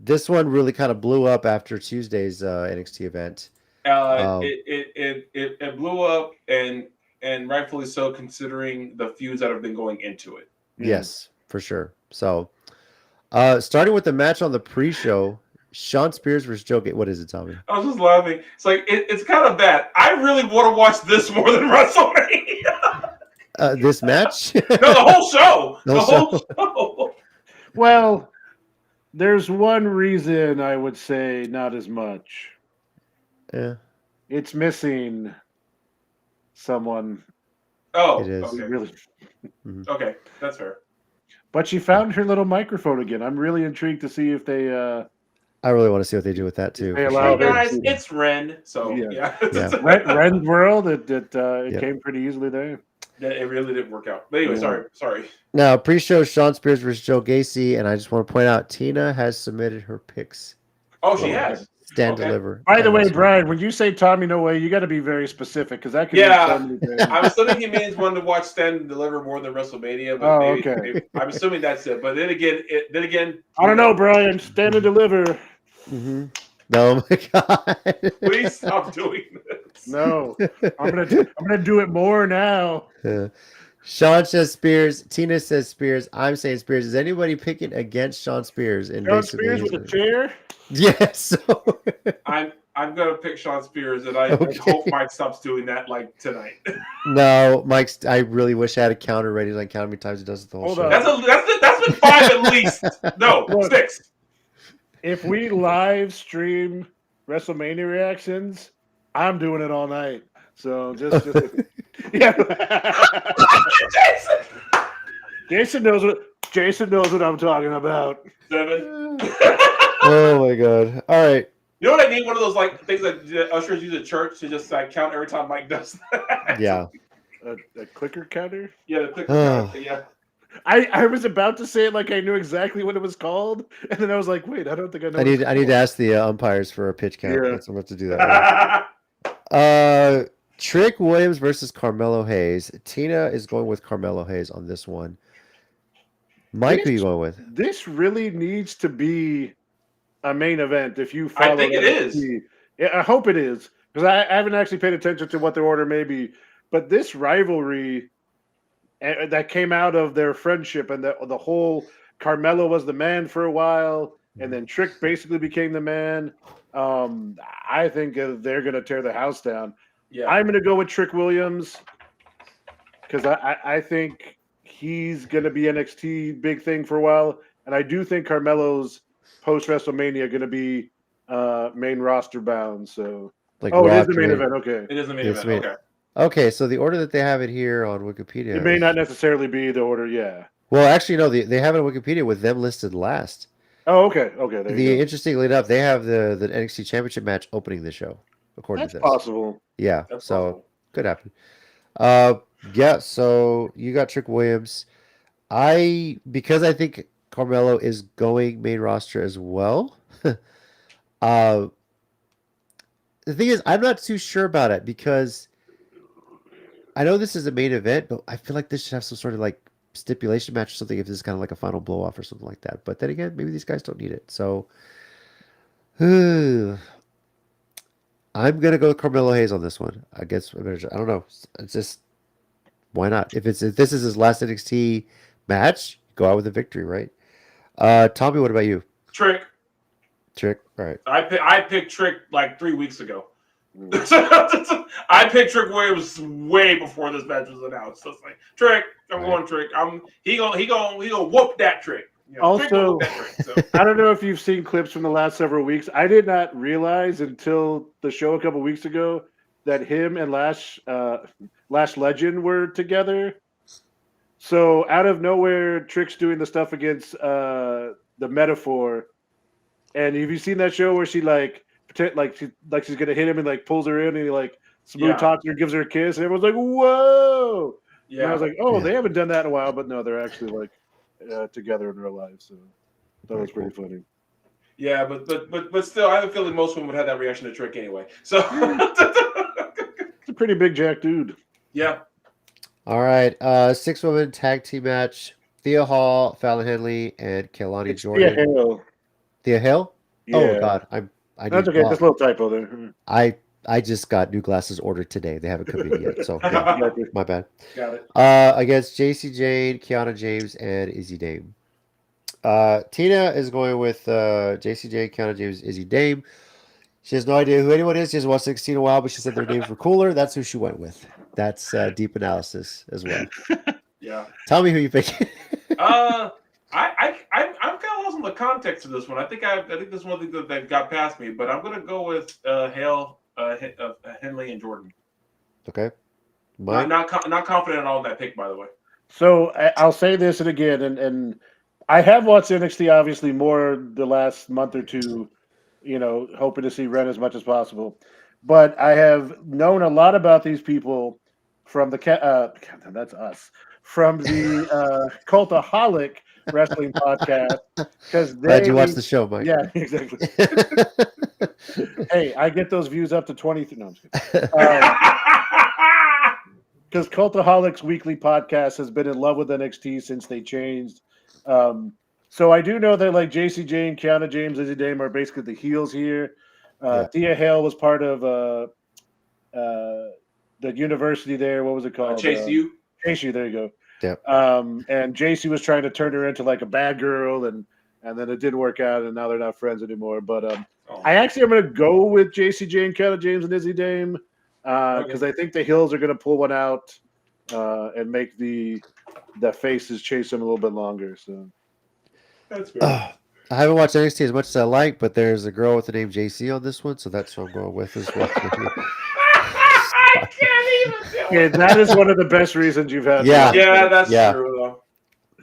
This one really kind of blew up after Tuesday's NXT event. It blew up and rightfully so, considering the feuds that have been going into it. Yes, for sure. So, starting with the match on the pre-show, Sean Spears versus Joe Gacy. What is it, Tommy? I was just laughing. It's like it's kind of bad. I really want to watch this more than WrestleMania. This match? No, the whole show. The The whole whole show. Well, there's one reason I would say not as much. Yeah, It's missing someone. Oh, It is. okay. Really. Okay, that's fair. But she found her little microphone again. I'm really intrigued to see if they I really want to see what they do with that too. They for allow Hey sure. guys, it's Ren. So Yeah. yeah, Ren's World. It Yep. came pretty easily there. It really didn't work out. But anyway, Yeah. sorry. Now, pre-show Sean Spears versus Joe Gacy, and I just want to point out Tina has submitted her picks. Oh, she has. Stand Okay. Deliver. By the and way, WrestleMania. Brian, when you say Tommy No Way, you got to be very specific because that could Yeah. mean so many things. I'm assuming he means one to watch Stand and Deliver more than WrestleMania, but Oh, maybe, okay. maybe I'm assuming that's it. But then again, I don't know, Brian. Stand and deliver. Mm-hmm. Oh my God! Please stop doing this. No, I'm gonna do it more now. Sean says Spears. Tina says Spears. I'm saying Spears. Is anybody picking against Sean Spears? And John basically, Spears with a chair. yes. So I'm gonna pick Sean Spears, and I Okay. hope Mike stops doing that like tonight. no, Mike. I really wish I had a counter ready to like count how many times he does it the whole Hold show. on. That's been 5 at least. No, Look. 6. If we live stream WrestleMania reactions, I'm doing it all night. So just yeah. Jason knows what I'm talking about. 7. Oh my God! All right. You know what I need? One of those like things that the ushers use at church to just like count every time Mike does that. Yeah. A clicker counter. Yeah, the clicker. Oh. Yeah. I was about to say it like I knew exactly what it was called, and then I was like, wait, I don't think I know. I need to ask the umpires for a pitch count. Yeah. That's I'm about to do that. Right. Trick Williams versus Carmelo Hayes. Tina is going with Carmelo Hayes on this one. Mike, who are you going with? This really needs to be a main event. If you follow, I think it is. Yeah, I hope it is because I haven't actually paid attention to what their order may be. But this rivalry that came out of their friendship and the whole Carmelo was the man for a while, and then Trick basically became the man. I think they're going to tear the house down. Yeah. I'm going to go with Trick Williams because I think he's going to be NXT big thing for a while, and I do think Carmelo's post WrestleMania going to be main roster bound. So, Like it is Raw the main Trade. event. Okay, It is the main It's event. main- Okay. Okay, so the order that they have it here on Wikipedia. it may not necessarily be the order. Yeah. Well, actually, no. They have it on Wikipedia with them listed last. Oh, okay. Okay. There you go. Interestingly enough, they have the NXT Championship match opening the show, according That's to this. possible. Yeah, That's so possible. could happen. Yeah. So you got Trick Williams. Because I think Carmelo is going main roster as well. The thing is, I'm not too sure about it because I know this is a main event, but I feel like this should have some sort of like stipulation match or something if this is kind of like a final blow off or something like that. But then again, maybe these guys don't need it. So I'm gonna go with Carmelo Hayes on this one. I guess I don't know. It's just why not? If this is his last NXT match, go out with a victory, right? Tommy, what about you? Trick. Trick. All right. I picked Trick like 3 weeks ago. I picked Trick way before this match was announced. So it's like Trick. I'm going Trick. He gonna whoop that Trick. You know, Trick gonna Also, whoop that Trick, so. I don't know if you've seen clips from the last several weeks. I did not realize until the show a couple weeks ago that him and Lash Legend were together. So out of nowhere, Trick's doing the stuff against the Metaphor. And have you seen that show where she like pretend like she's gonna hit him and like pulls her in and he like smooth talks her, gives her a kiss, and everyone's like, "Whoa!" Yeah. And I was like, "Oh, they haven't done that in a while," but no, they're actually like together in real life. So that was pretty funny. Yeah, but still, I have a feeling most women would have that reaction to Trick anyway. So it's a pretty big jack dude. Yeah. All right. 6-woman tag team match. Thea Hall, Fallon Henley, and Kelani Jordan. Thea Hale. Thea Hale? Yeah. Oh God, That's okay. Just a little typo there. I just got new glasses ordered today. They haven't come in yet, so yeah, my bad. Got it. Against JC Jane, Kiana James, and Izzy Dame. Tina is going with JC Jane, Kiana James, Izzy Dame. She has no idea who anyone is. She hasn't watched 16 in a while, but she said their names were cooler. That's who she went with. That's deep analysis as well. Yeah. Tell me who you pick. I'm kind of lost in the context of this one. I think this is one thing that got past me, but I'm gonna go with Hale, Henley, and Jordan. Okay. Not confident at all in that pick, by the way. So I'll say this and again, and I have watched NXT obviously more the last month or two, hoping to see Ren as much as possible. But I have known a lot about these people from the that's us from the Cultaholic Wrestling Podcast because glad you watched the show, Mike. Yeah, exactly. Hey, I get those views up to 20. No, I'm just kidding. Because Cultaholic's weekly podcast has been in love with NXT since they changed. So I do know that like JC Jane, Kiana James, Izzy Dame are basically the heels here. Thea Hale was part of the university there. What was it called? Chase U. Chase U. There you go. Yep. And JC was trying to turn her into like a bad girl, and then it didn't work out, and now they're not friends anymore. But I actually am going to go with JC Jane, Kiana James, and Izzy Dame because I think the heels are going to pull one out and make the faces chase them a little bit longer. So that's good. I haven't watched NXT as much as I like, but there's a girl with the name JC on this one, so that's what I'm going with as well. I can't even do it. That is one of the best reasons you've had. Yeah, that's true though.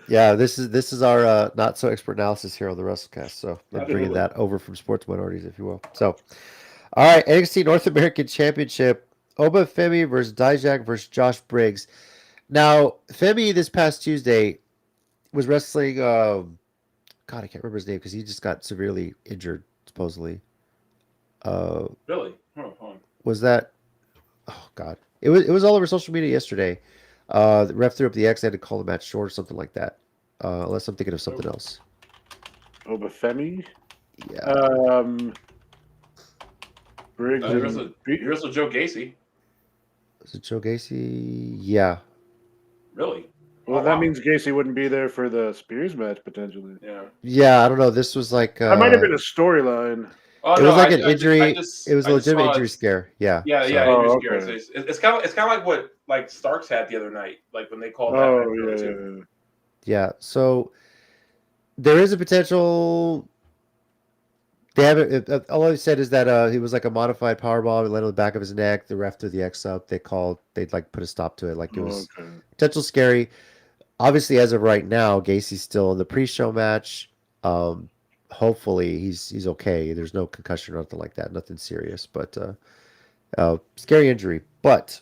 Yeah, this is our not so expert analysis here on the WrestleCast. So I'm bringing that over from Sports Minorities, if you will. So, all right, NXT North American Championship: Oba Femi versus Dijak versus Josh Briggs. Now, Femi this past Tuesday was wrestling. God, I can't remember his name because he just got severely injured, supposedly. Really? Hold on. Was that? Oh God! It was all over social media yesterday. The ref threw up the X. They had to call the match short or something like that. Unless I'm thinking of something else. Obafemi? Yeah. Briggs. You wrestled Joe Gacy. Was it Joe Gacy? Yeah. Really? Well, that means Gacy wouldn't be there for the Spears match potentially. Yeah. Yeah, I don't know. This was like that might have been a storyline. Oh, it was like an injury. It was a legitimate injury scare. Yeah. Yeah, so. yeah. Injury scare. It's kind of like what like Starks had the other night, like when they called that. Oh yeah. So there is a potential. They haven't. All I've said is that he was like a modified powerbomb. It landed on the back of his neck. The ref threw the X up. They'd like put a stop to it. Like it was potential scary. Obviously, as of right now, Gacy's still in the pre-show match. Hopefully, he's okay. There's no concussion or nothing like that. Nothing serious, but scary injury. But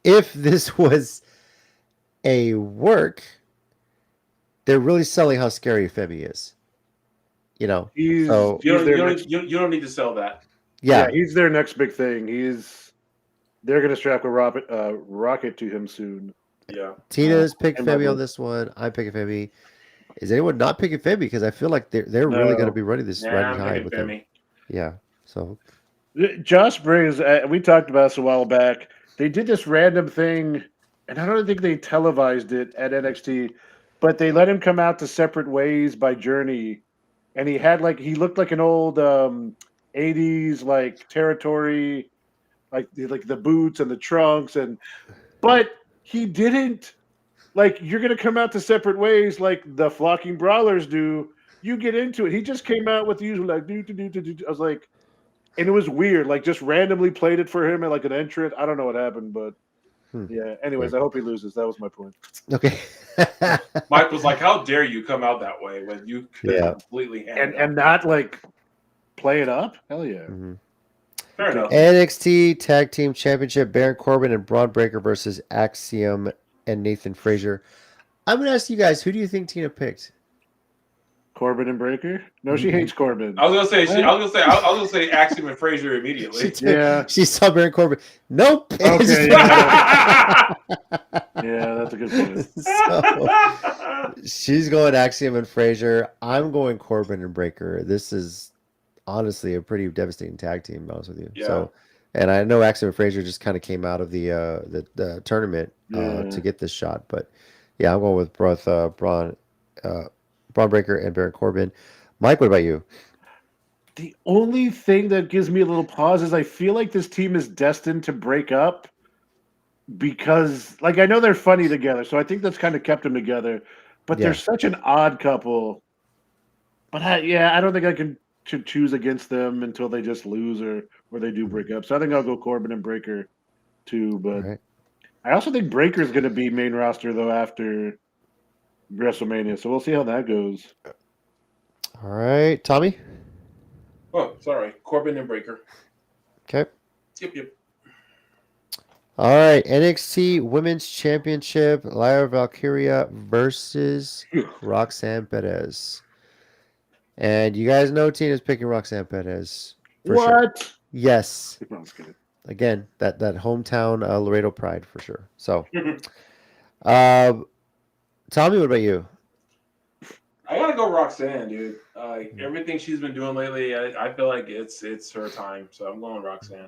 if this was a work, they're really selling how scary Femi is. You know, you don't need to sell that. Yeah, he's their next big thing. They're going to strap a rocket to him soon. Yeah. Tina's picking Femi on this one. I'm picking Femi. Is anyone not picking Femi? Because I feel like they're really going to be running this riding high with him. Yeah. So Josh Briggs, we talked about this a while back. They did this random thing, and I don't think they televised it at NXT, but they let him come out to Separate Ways by Journey, and he looked like an old 80s like territory, like the boots and the trunks, but he didn't. Like, you're gonna come out to Separate Ways like the Flocking Brawlers do. You get into it. He just came out with the usual like do. I was like, and it was weird. Like, just randomly played it for him at like an entrant. I don't know what happened, but yeah. Anyways, I hope he loses. That was my point. Okay. Mike was like, "How dare you come out that way when you could completely and not like play it up? Hell yeah." Mm-hmm. Fair enough. NXT Tag Team Championship: Baron Corbin and Braun Breaker versus Axiom and Nathan Frazier. I'm gonna ask you guys, who do you think Tina picked? Corbin and Breaker? No, she hates Corbin. I was gonna say Axiom and Frazier immediately. She saw Baron Corbin. Nope. Okay. Yeah, that's a good point. So, she's going Axiom and Frazier. I'm going Corbin and Breaker. This is honestly a pretty devastating tag team, to be honest with you. Yeah. So, and I know Axiom and Frazier just kind of came out of the tournament to get this shot, but yeah, I'm going with both Braun Breaker and Baron Corbin. Mike, what about you? The only thing that gives me a little pause is I feel like this team is destined to break up because, like, I know they're funny together, so I think that's kind of kept them together. But they're such an odd couple. But I don't think I can choose against them until they just lose or they do break up. So I think I'll go Corbin and Breaker too. But I also think Breaker is going to be main roster though after WrestleMania, so we'll see how that goes. All right, Tommy. Oh, sorry, Corbin and Breaker. Okay. Yep. All right, NXT Women's Championship: Lyra Valkyria versus Roxanne Perez. And you guys know Tina's picking Roxanne Perez. For sure. Yes. No, I'm just kidding. Again, that hometown Laredo pride for sure. So, Tommy, what about you? I gotta go Roxanne, dude. Everything she's been doing lately, I feel like it's her time. So I'm going Roxanne.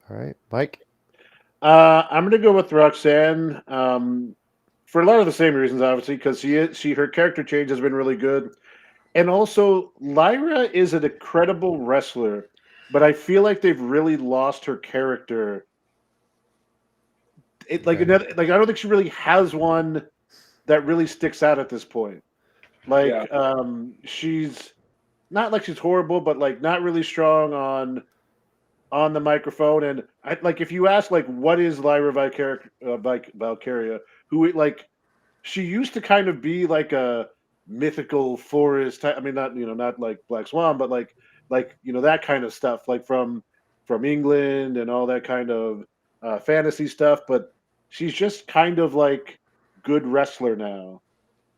All right, Mike. I'm gonna go with Roxanne for a lot of the same reasons, obviously, because her character change has been really good, and also Lyra is an incredible wrestler, but I feel like they've really lost her character. I don't think she really has one that really sticks out at this point. Like, she's not like she's horrible, but like not really strong on the microphone. And if you ask like what is Lyra Valkyria, who like she used to kind of be like a mythical forest type. I mean, not like Black Swan, but like that kind of stuff, like from England and all that kind of fantasy stuff. But she's just kind of like good wrestler now.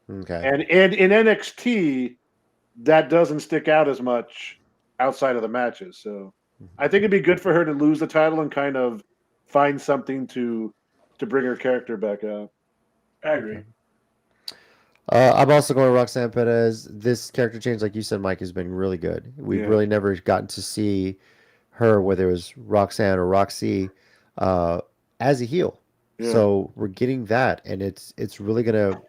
Okay. And in NXT, that doesn't stick out as much outside of the matches. So I think it'd be good for her to lose the title and kind of find something to bring her character back out. I agree. I'm also going Roxanne Perez. This character change, like you said, Mike, has been really good. We've really never gotten to see her, whether it was Roxanne or Roxy, as a heel. Yeah. So we're getting that, and it's really gonna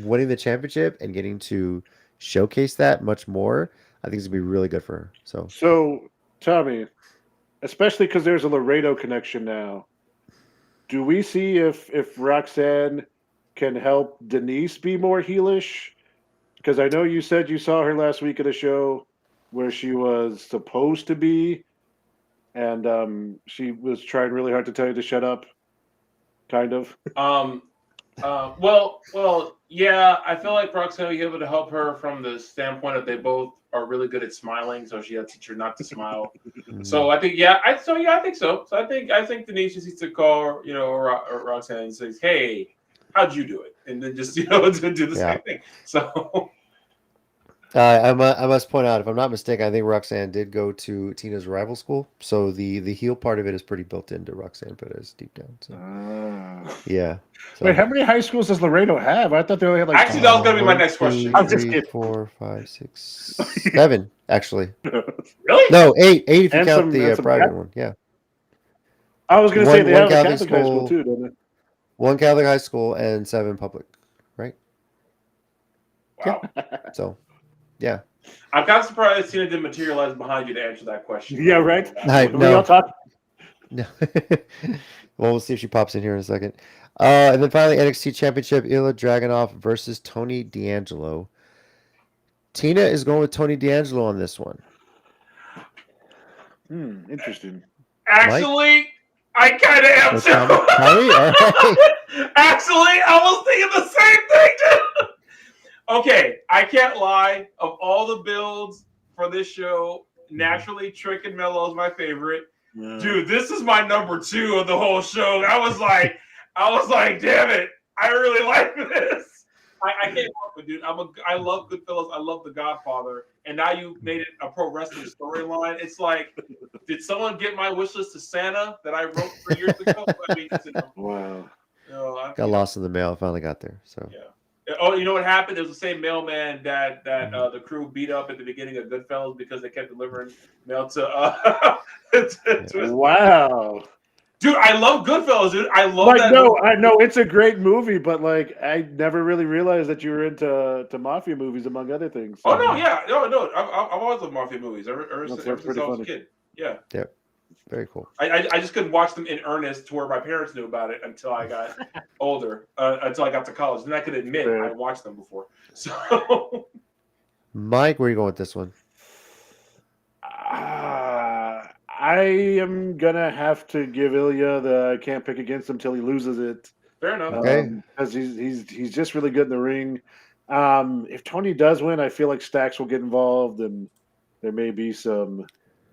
winning the championship and getting to showcase that much more. I think it's gonna be really good for her. So Tommy, especially because there's a Laredo connection now, do we see if Roxanne can help Denise be more heelish? Because I know you said you saw her last week at a show where she was supposed to be, and she was trying really hard to tell you to shut up, kind of. Well, yeah, I feel like Roxanne will be able to help her from the standpoint that they both are really good at smiling, so she had to teach her not to smile. So I think, I think so. So I think Denise just needs to call, Roxanne and says, "Hey, how'd you do it?" And then just, to do the same thing. So I must point out, if I'm not mistaken, I think Roxanne did go to Tina's rival school, so the heel part of it is pretty built into Roxanne Perez deep down. So yeah. So. Wait, how many high schools does Laredo have? I thought they only had like. Actually, that was gonna be my next question. I'm just kidding. 4, 5, 6, 7, actually. Really? No, 8 if you count the private one. Yeah. I was gonna say they have a Catholic high school too, don't they? 1 Catholic high school and 7 public, right? Wow. So, yeah. I'm kind of surprised Cena didn't materialize behind you to answer that question. Yeah, right. No. We all talk. No. Well, we'll see if she pops in here in a second. And then finally, NXT Championship, Ilya Dragunov versus Tony D'Angelo. Tina is going with Tony D'Angelo on this one. Interesting. Actually, I kind of am too. Tommy? All right. Actually, I was thinking the same thing too. Okay, I can't lie. Of all the builds for this show, naturally, Trick and Mello is my favorite. Yeah. Dude, this is my number 2 of the whole show. I was like, damn it, I really like this. I can't help it, dude. I love Goodfellas. I love The Godfather, and now you made it a pro wrestling storyline. It's like, did someone get my wish list to Santa that I wrote 3 years ago? I mean, Wow. Got lost in the mail. Finally got there. So yeah. Oh, you know what happened? It was the same mailman that the crew beat up at the beginning of Goodfellas because they kept delivering mail to. Wow. Dude, I love Goodfellas, dude. I love Like, that. no, I know it's a great movie, but like, I never really realized that you were into mafia movies, among other things. Oh no, yeah, no. I've always loved mafia movies ever since I was a kid. Yeah. Yep. Very cool. I just couldn't watch them in earnest to where my parents knew about it until I got older, until I got to college. Then I could admit I watched them before. So, Mike, where are you going with this one? I am gonna have to give Ilya the I can't pick against him till he loses it. Fair enough. Okay. Because he's just really good in the ring. If Tony does win, I feel like Stax will get involved, and there may be some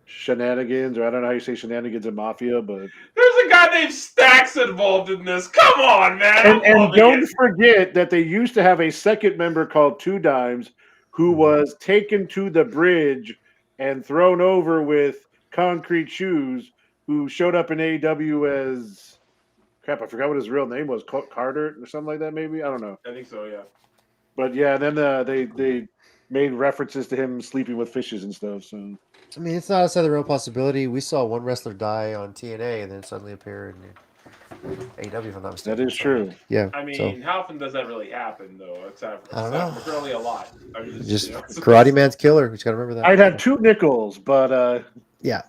shenanigans, or I don't know how you say shenanigans in Mafia, but there's a guy named Stax involved in this. Come on, man. And don't forget that they used to have a second member called Two Dimes who was taken to the bridge and thrown over with concrete shoes, who showed up in AEW as crap. I forgot what his real name was, Carter or something like that. Maybe, I don't know. I think so. Yeah. But yeah, then they made references to him sleeping with fishes and stuff. So I mean, it's not outside the real possibility. We saw one wrestler die on TNA and then suddenly appear in AEW, if I'm not mistaken. that is true. Yeah. I mean, how often does that really happen, though? I don't know. Really a lot. I mean, Just Karate Man's killer. We just got to remember that. I'd have 2 nickels, but yeah.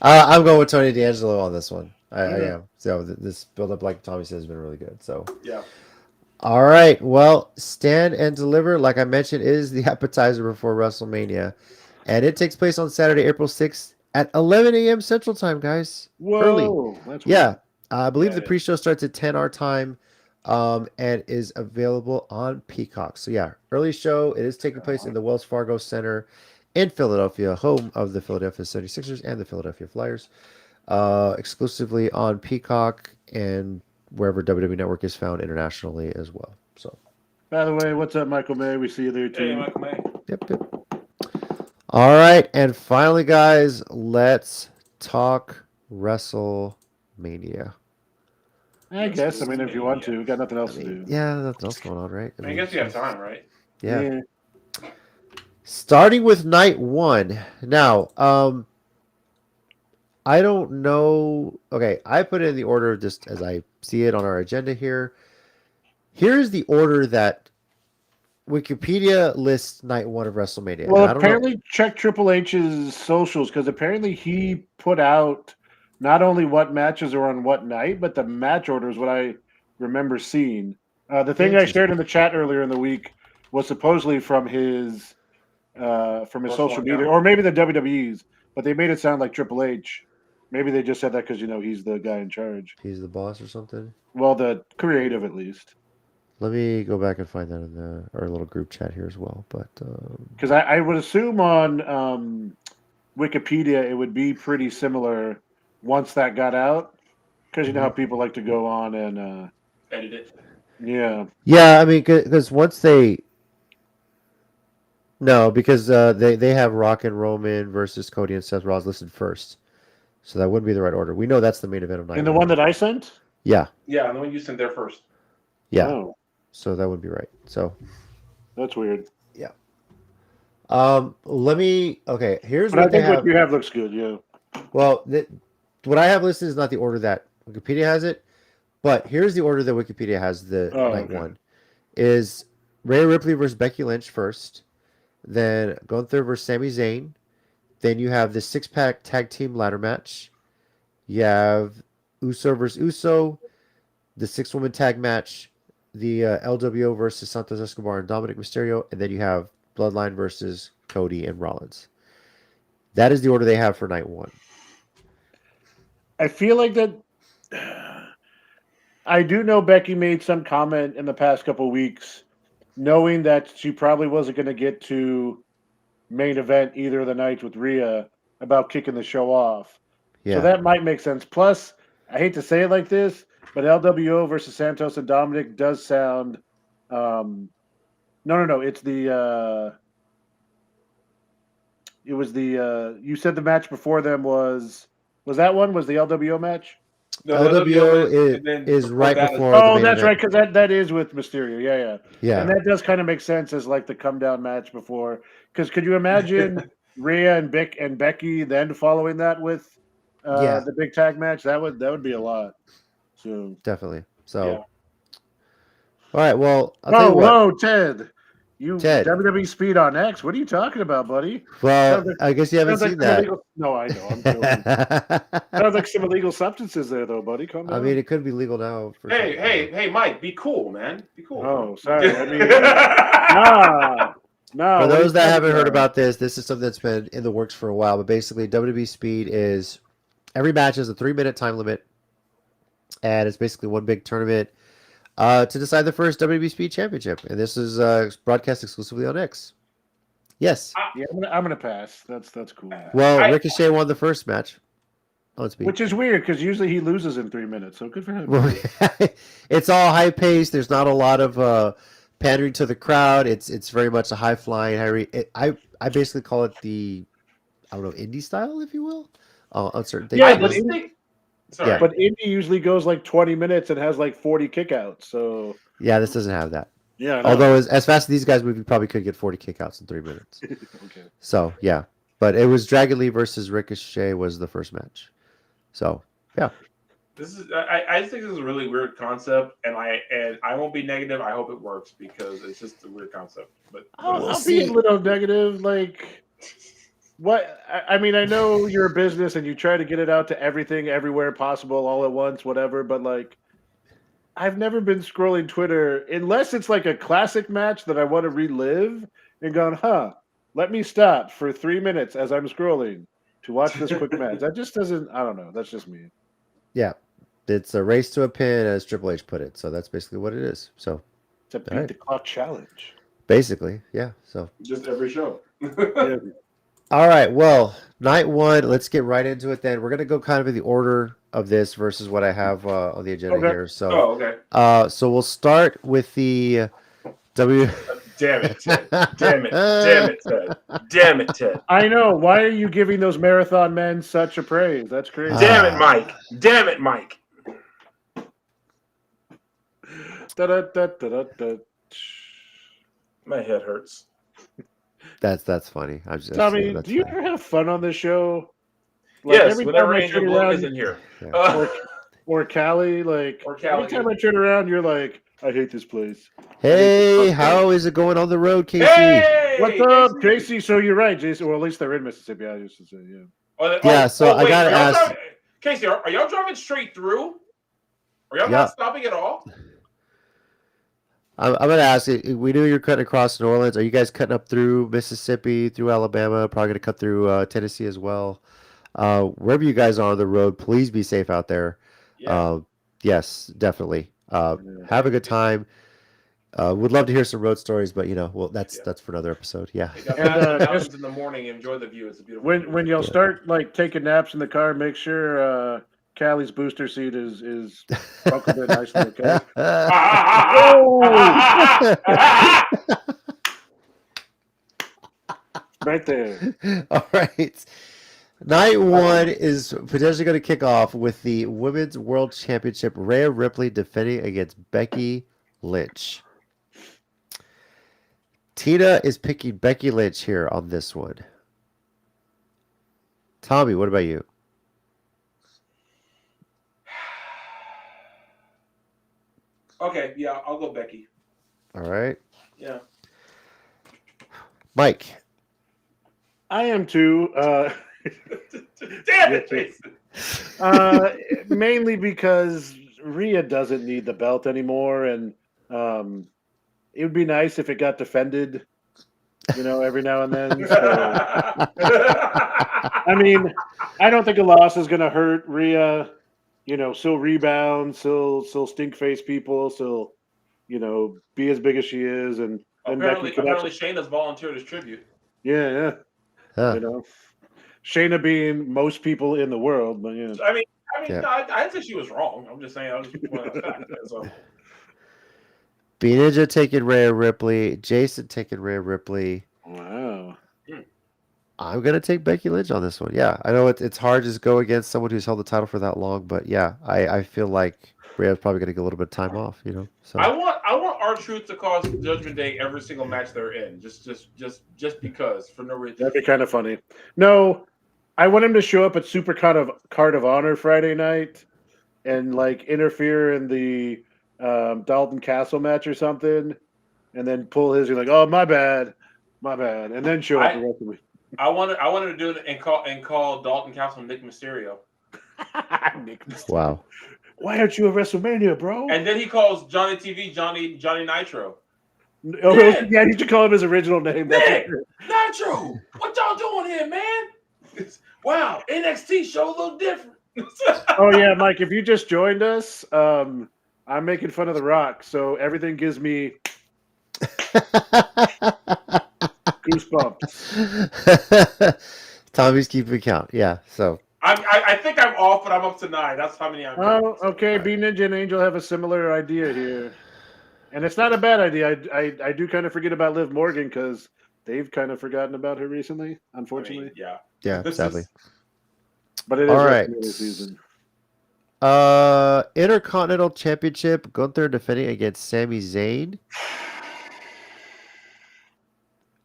I'm going with Tony D'Angelo on this one. I am. So this build up, like Tommy says, has been really good. So yeah. All right. Well, Stand and Deliver, like I mentioned, is the appetizer before WrestleMania, and it takes place on Saturday, April 6th at 11 a.m. Central Time, guys. whoa, Early. that's Yeah. weird. I believe the pre-show starts at 10 our time, and is available on Peacock. So yeah, early show. It is taking place in the Wells Fargo Center in Philadelphia, home of the Philadelphia 76ers and the Philadelphia Flyers, exclusively on Peacock and wherever WWE Network is found internationally as well. So, By the way, what's up, Michael May? We see you there too. Hey, Michael May. yep. All right, and finally, guys, let's talk WrestleMania. I guess. I mean, if you want to, we got nothing else to do. Yeah, nothing else going on, right? I guess you have time, right? Yeah. Starting with night 1. Now, I don't know. Okay, I put it in the order just as I see it on our agenda here. Here's the order that Wikipedia lists night 1 of WrestleMania. Well, apparently check Triple H's socials, because apparently he put out not only what matches are on what night, but the match order is what I remember seeing. The thing I shared in the chat earlier in the week was supposedly from his social media, or maybe the WWE's, but they made it sound like Triple H. Maybe they just said that because, he's the guy in charge. He's the boss or something? Well, the creative, at least. Let me go back and find that in our little group chat here as well. But because I would assume on Wikipedia it would be pretty similar once that got out, because you know how people like to go on and edit it. Yeah. Yeah, I mean, because once they because they have Rock and Roman versus Cody and Seth Rollins listed first, so that wouldn't be the right order. We know that's the main event of night. And the one that I sent. Yeah. Yeah, the one you sent there first. Yeah. Oh. So that would be right. So that's weird. Yeah. Let me. Okay. Here's what I think. What you have looks good. Yeah. Well, what I have listed is not the order that Wikipedia has it, but here's the order that Wikipedia has the night 1. is Rhea Ripley versus Becky Lynch first, then Gunther versus Sami Zayn. Then you have the 6-pack tag team ladder match. You have Uso versus Uso, the 6-woman tag match, the LWO versus Santos Escobar and Dominic Mysterio, and then you have Bloodline versus Cody and Rollins. That is the order they have for night 1. I feel like that. I do know Becky made some comment in the past couple of weeks, knowing that she probably wasn't going to get to main event either of the nights with Rhea, about kicking the show off. Yeah. So that might make sense. Plus, I hate to say it like this, but LWO versus Santos and Dominic does sound. No. It's the. It was the. You said the match before them was that one? Was the LWO match? No, LWO and then is right that before the Oh, main that's event. right, because that is with Mysterio. Yeah. Yeah. And that does kind of make sense as like the come down match before. Because could you imagine Rhea and Becky then following that with Yeah. the big tag match? That would be a lot. So Definitely. So, Yeah. all right. Well, I'll tell you what. whoa, Ted. Ted. WWE Speed on X. What are you talking about, buddy? Well, Sounds like- I guess you haven't Sounds seen like some that. illegal- No, I know. I'm joking. Sounds like some illegal substances there, though, buddy. Calm down. I mean, it could be legal now. For some people. Hey, Mike, be cool, man. Be cool. Oh, sorry. I mean, nah. For What are those you that talking haven't heard about this is something that's been in the works for a while. But basically, WWE Speed is every match has a 3-minute time limit, and it's basically one big tournament to decide the first WWE Speed Championship. And this is broadcast exclusively on X. Yes. Yeah, I'm gonna pass. That's cool. Well, Ricochet won the first match on Speed. Which is weird because usually he loses in 3 minutes. So good for him. Well, it's all high paced. There's not a lot of pandering to the crowd. It's very much a high flying, I basically call it the indie style, if you will, on certain things. Yeah, but Indy usually goes like 20 minutes and has like 40 kickouts. So yeah, this doesn't have that. yeah. I know. Although as fast as these guys move, you probably could get 40 kickouts in 3 minutes. Okay. So yeah, but it was Dragon Lee versus Ricochet was the first match. So yeah. I just think this is a really weird concept, and I won't be negative. I hope it works because it's just a weird concept. But I'll be a little negative. Like, what? I mean, I know you're a business and you try to get it out to everything, everywhere possible, all at once, whatever. But like, I've never been scrolling Twitter unless it's like a classic match that I want to relive and gone, let me stop for 3 minutes as I'm scrolling to watch this quick match. That just doesn't. I don't know. That's just me. Yeah. It's a race to a pin, as Triple H put it. So that's basically what it is. So It's a beat the clock challenge. basically, yeah. So just every show. Yeah. all right. Well, night 1. Let's get right into it. Then we're gonna go kind of in the order of this versus what I have on the agenda here. So, okay. So we'll start with the W. Damn it, Ted. Damn it, Ted. Damn it, Ted. I know. Why are you giving those marathon men such a praise? That's crazy. Damn it, Mike. Damn it, Mike. Da-da-da-da-da-da. My head hurts. That's funny. I'm just Tommy, that's do you funny. ever have fun on this show? Like, Yes, every whenever time I Angel turn Bloke around, is in here. Yeah. or Callie, like every time I turn around, you're like, I hate this place. Hey, how is it going on the road, Casey? Hey! What's up, Casey? So you're right, Jason. Well, at least they're in Mississippi. I used to say, yeah. Yeah, so I gotta ask- Casey, are y'all driving straight through? Are y'all Yeah. not stopping at all? I'm gonna ask you. We knew you're cutting across New Orleans. Are you guys cutting up through Mississippi, through Alabama? Probably gonna cut through Tennessee as well. Wherever you guys are on the road, please be safe out there. Yeah. Yes, definitely. Have a good time. Would love to hear some road stories, but that's for another episode. Yeah. They got And, mountains in the morning. Enjoy the view. It's a beautiful. When y'all start like taking naps in the car, make sure Callie's booster seat is buckled in nicely. Okay. Right there. All right. Night 1 is potentially going to kick off with the Women's World Championship. Rhea Ripley defending against Becky Lynch. Tina is picking Becky Lynch here on this one. Tommy, what about you? Okay, yeah, I'll go Becky. All right. Yeah. Mike. I am too. Damn it, Jason. Mainly because Rhea doesn't need the belt anymore, and it would be nice if it got defended, every now and then. So, I mean, I don't think a loss is going to hurt Rhea. She'll rebound, she'll stink face people, she'll, be as big as she is, and then apparently Becky could Shayna's volunteered as tribute. yeah. Huh. Shayna being most people in the world, but yeah. I mean, Yeah. no, I didn't say she was wrong. I'm just saying I was just pointing out facts. So. B Ninja taking Rhea Ripley. Jason taking Rhea Ripley. Wow. I'm gonna take Becky Lynch on this one. Yeah, I know it's hard to just go against someone who's held the title for that long, but yeah, I feel like Rhea's probably gonna get a little bit of time off. So I want R-Truth to cause Judgment Day every single match they're in, just because for no reason. That'd be kind of funny. No, I want him to show up at Super Card of Honor Friday night and interfere in the Dalton Castle match or something, and then pull his. You're like, oh, my bad, and then show up the rest of the I wanted to do it and call Dalton Castle Nick Mysterio. Nick Mysterio. wow. Why aren't you at WrestleMania, bro? And then he calls Johnny TV Johnny Nitro. Oh, yeah, you should call him his original name. Nick Nitro, what y'all doing here, man? Wow, NXT show a little different. Oh yeah, Mike, if you just joined us, I'm making fun of The Rock, so everything gives me goosebumps. Tommy's keeping count. Yeah, so I think I'm off, but I'm up to 9. That's how many I'm. Oh, okay. B Ninja and Angel have a similar idea here, and it's not a bad idea. I do kind of forget about Liv Morgan because they've kind of forgotten about her recently, unfortunately. yeah, sadly. But it is all right. season. Intercontinental Championship. Gunther defending against Sami Zayn.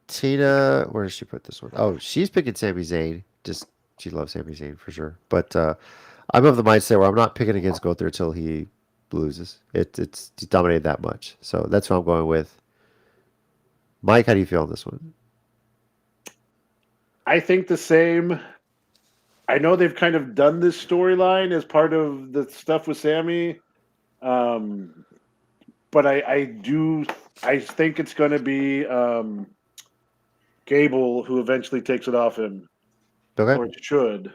Tina, where does she put this one? Oh, she's picking Sami Zayn. She loves Sami Zayn for sure. But I'm of the mindset where I'm not picking against Gunther until he loses. He's dominated that much. So that's what I'm going with. Mike, how do you feel on this one? I think the same. I know they've kind of done this storyline as part of the stuff with Sami. But I think it's going to be Gable who eventually takes it off him. Okay. Or it should.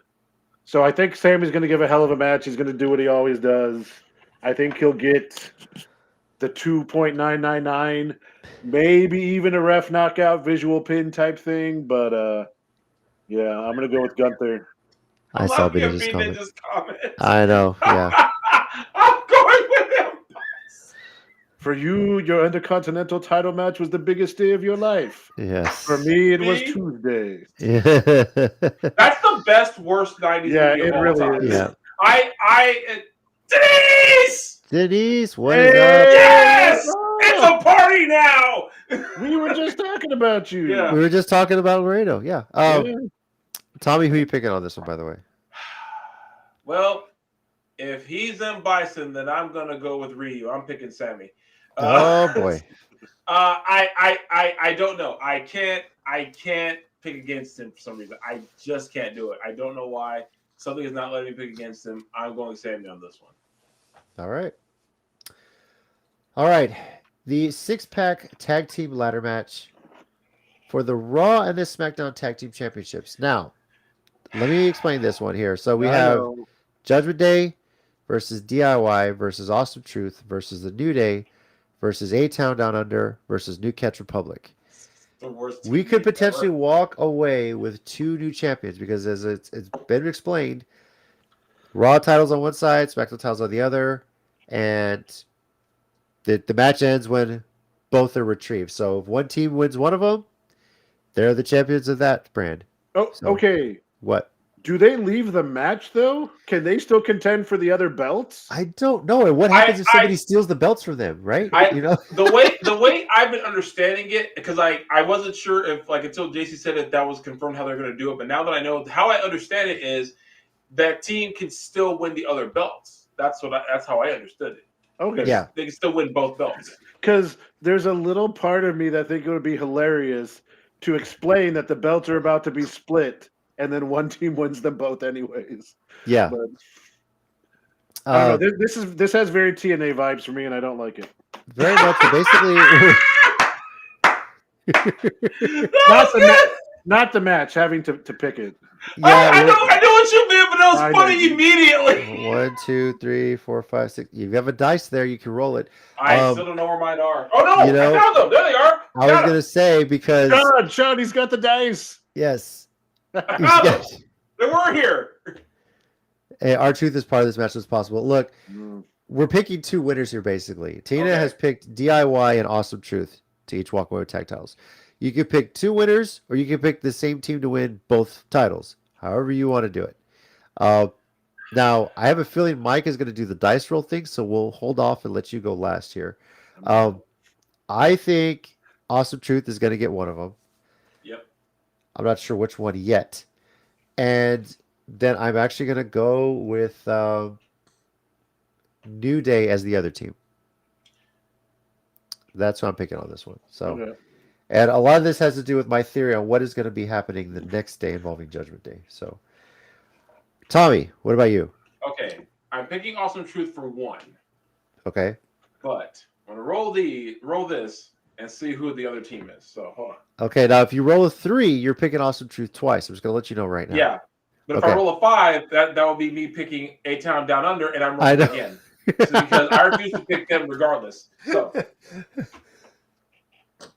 So I think Sami's going to give a hell of a match. He's going to do what he always does. I think he'll get the 2.999, maybe even a ref knockout visual pin type thing. But yeah, I'm going to go with Gunther. I saw Ninja's comment. I know. Yeah. I'm going with him. For you, your Intercontinental title match was the biggest day of your life. Yes. For me, it was Tuesday. Yeah. That's the best, worst 90s yeah, movie it of all really time. is. Yeah. Denise, what Hey! is up? Yes! It's a party now! We were just talking about you. Yeah. We were just talking about Laredo. Yeah. Yeah. Tommy, who are you picking on this one, by the way? Well, if he's in Bison, then I'm gonna go with Ryu. I'm picking Sammy. Oh boy. I don't know. I can't pick against him for some reason. I just can't do it. I don't know why. Something is not letting me pick against him. I'm going Sammy on this one. All right. The 6-pack tag team ladder match for the Raw and the SmackDown Tag Team Championships. Now, let me explain this one here. So we have Judgment Day versus DIY versus Awesome Truth versus the New Day versus A-Town Down Under versus New Catch Republic. The worst. We could potentially walk away with 2 new champions because, as it's been explained, Raw titles on one side, SmackDown titles on the other, and the match ends when both are retrieved. So if one team wins one of them, they're the champions of that brand. Oh, So, okay. What? Do they leave the match though? Can they still contend for the other belts? I don't know. And what happens if somebody steals the belts from them, right? The way I've been understanding it, because I wasn't sure if until JC said that was confirmed how they're going to do it, but now that I know how I understand it is that team can still win the other belts. That's how I understood it. Okay. Yeah. They can still win both belts. Because there's a little part of me that think it would be hilarious to explain that the belts are about to be split, and then one team wins them both anyways. Yeah. But I don't know. This has very TNA vibes for me, and I don't like it. Very much. So basically, Not the match. Having to pick it. I know what you mean, but that was I funny know. immediately. 1, 2, 3, 4, 5, 6. You have a dice there. You can roll it. I still don't know where mine are. Oh no! You know, I found them. There they are. I was gonna say because Sean, he's got the dice. yes, I found them. They were here. Hey, our truth is part of this match as possible. Look, we're picking two winners here. Basically, Tina has picked DIY and Awesome Truth to each walk away with tag titles. You can pick two winners, or you can pick the same team to win both titles. However you want to do it. Now, I have a feeling Mike is going to do the dice roll thing, so we'll hold off and let you go last here. I think Awesome Truth is going to get one of them. Yep. I'm not sure which one yet. And then I'm actually going to go with New Day as the other team. That's what I'm picking on this one. So, and a lot of this has to do with my theory on what is going to be happening the next day involving Judgment Day. So, Tommy, what about you? Okay, I'm picking Awesome Truth for one. Okay. But I'm gonna roll this and see who the other team is. So hold on. Okay, now if you roll a 3, you're picking Awesome Truth twice. I'm just gonna let you know right now. Yeah. But if I roll a 5, that will be me picking A-Town Down Under, and I'm rolling again. So because I refuse to pick them regardless. So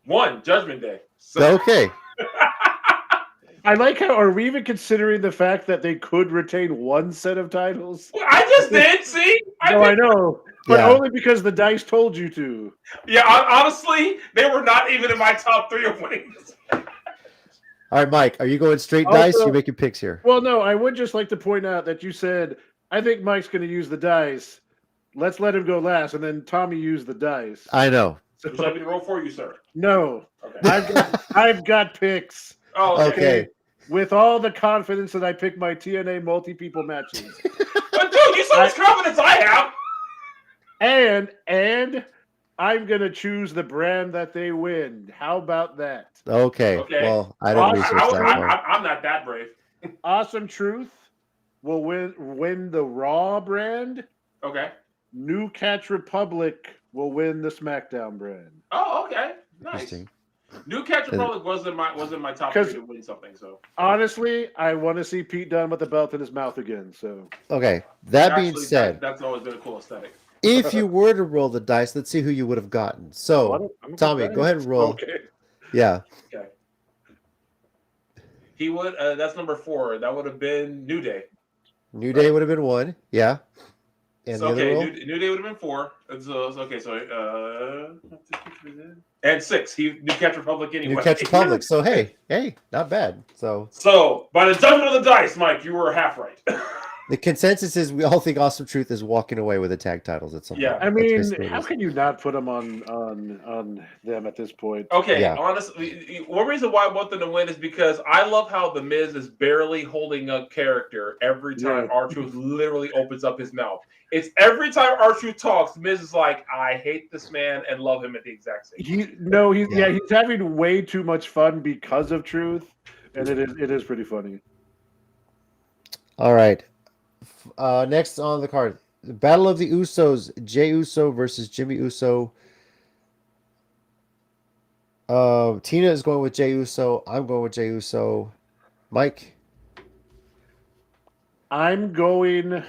1, Judgment Day. So. Okay. I like how, are we even considering the fact that they could retain one set of titles? Well, I just did, see? I know. But only because the dice told you to. Yeah, honestly, they were not even in my top 3 of winning this. All right, Mike, are you going straight dice? You're making picks here. Well, no, I would just like to point out that you said, I think Mike's going to use the dice. Let's let him go last, and then Tommy used the dice. I know. So, would you like me to roll for you, sir? No. Okay. I've got picks. Oh, okay. With all the confidence that I pick my TNA multi-people matches. But dude, you saw much confidence I have. And I'm going to choose the brand that they win. How about that? Okay. Well, I don't research that far. I'm not that brave. Awesome Truth will win the Raw brand. Okay. New Catch Republic will win the SmackDown brand. Oh, okay. Nice. New Catch Republic was in my top 3 to win something. So honestly, I want to see Pete Dunne with the belt in his mouth again. So okay. That being said, that's always been a cool aesthetic. If you were to roll the dice, let's see who you would have gotten. So, Tommy, go ahead and roll. Okay. Yeah. Okay. He would. That's number 4. That would have been New Day. New Day would have been 1. Yeah. And so, New Day would have been 4. Okay, so and 6. New Catch Republic anyway. New Catch Republic. So hey, not bad. So by the judgment of the dice, Mike, you were half right. The consensus is we all think Awesome Truth is walking away with the tag titles at some point. Yeah, I mean, how can you not put them on them at this point? Okay, honestly, one reason why I want them to win is because I love how The Miz is barely holding a character every time R-Truth literally opens up his mouth. It's every time R-Truth talks, Miz is like, I hate this man and love him at the exact same time. He's having way too much fun because of Truth, and it is pretty funny. All right. Next on the card, the Battle of the Usos, Jey Uso versus Jimmy Uso. Tina is going with Jey Uso. I'm going with Jey Uso. Mike? I'm going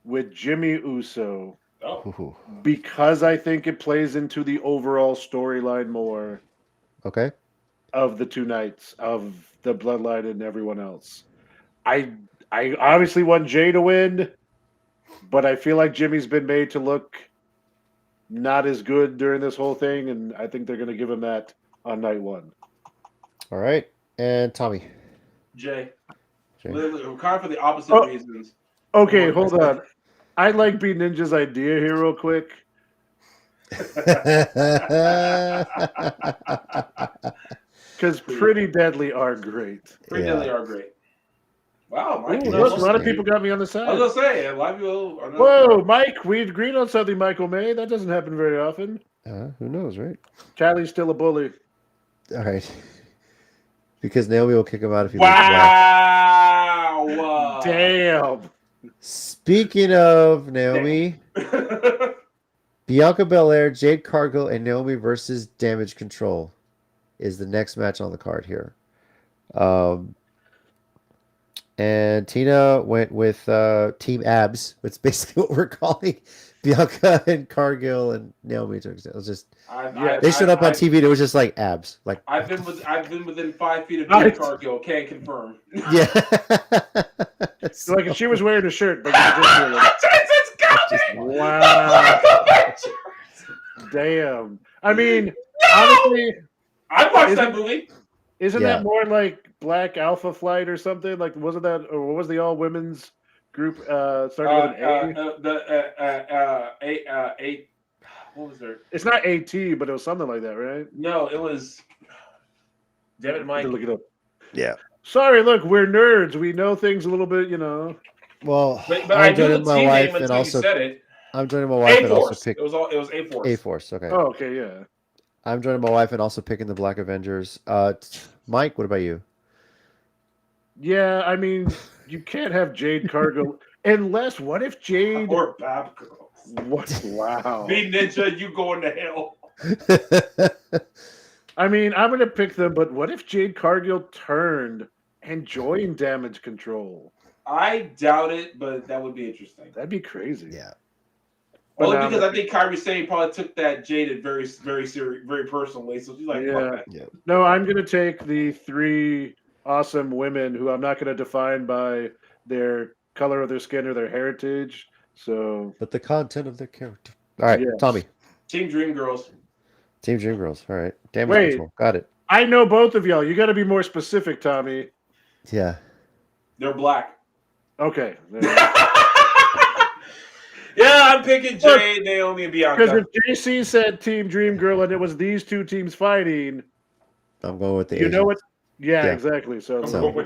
with Jimmy Uso. Oh. Because I think it plays into the overall storyline more. Okay. Of the 2 nights, of the Bloodline and everyone else. I obviously want Jay to win, but I feel like Jimmy's been made to look not as good during this whole thing, and I think they're going to give him that on night 1. All right. And Tommy? Jay. Literally, we're kind of for the opposite reasons. Okay, hold on. I like B Ninja's idea here real quick. Because Pretty Deadly are great. Pretty Deadly are great. Wow, Mike. Ooh, Yeah. look, a lot of people got me on the I side. was gonna say, a lot of people are not. Whoa, Mike, we agreed on something, Michael May. That doesn't happen very often. Who knows, right? Callie's still a bully. All right. Because Naomi will kick him out if he loses. Wow. Wow. Damn. Speaking of Naomi, Bianca Belair, Jade Cargill, and Naomi versus Damage Control is the next match on the card here. And Tina went with Team Abs. It's basically what we're calling Bianca and Cargill and Naomi. It was just they showed up on TV. And it was just like abs. Like I've been within 5 feet of Jade Cargill. Can't confirm. Yeah. Like if she was wearing a shirt, but you could just feel it. It's coming. Wow. Damn. I mean, honestly, I watched that movie. Isn't Yeah. that more like Black Alpha Flight or something? Like, wasn't that, or what was the all women's group starting with an A? What was there? It's not AT, but it was something like that, right? No, it was. Damn it, Mike. Look it up. Yeah. Sorry, look, we're nerds. We know things a little bit, you know. Well, But I knew the team name until you said it. I'm joining my wife and also A-Force. pick It was A-Force. A-Force. Okay. Oh, okay, yeah. I'm joining my wife and also picking the Black Avengers. Mike, what about you? Yeah, I mean, you can't have Jade Cargill unless. What if Jade Or Bab Girl. What? Wow. Me Ninja, you going to hell. I mean, I'm gonna pick them, but what if Jade Cargill turned and joined Damage Control? I doubt it, but that would be interesting. That'd be crazy. Yeah. Only because I think Kyrie Sane probably took that Jade very, very serious, very personally. So she's like, Yeah. Yeah. No, I'm gonna take the three awesome women who I'm not gonna define by their color of their skin or their heritage. So, But the content of their character. All right, Yes. Tommy. Team Dream Girls. Team Dream Girls. All right. Damage Wait. Control. Got it. I know both of y'all. You got to be more specific, Tommy. Yeah. They're black. Okay. Yeah, I'm picking Jade, Naomi, and Because Bianca. if JC said Team Dream Girl and it was these two teams fighting, I'm going with the you know Asians. what? Yeah, Yeah. exactly. So, So, Well,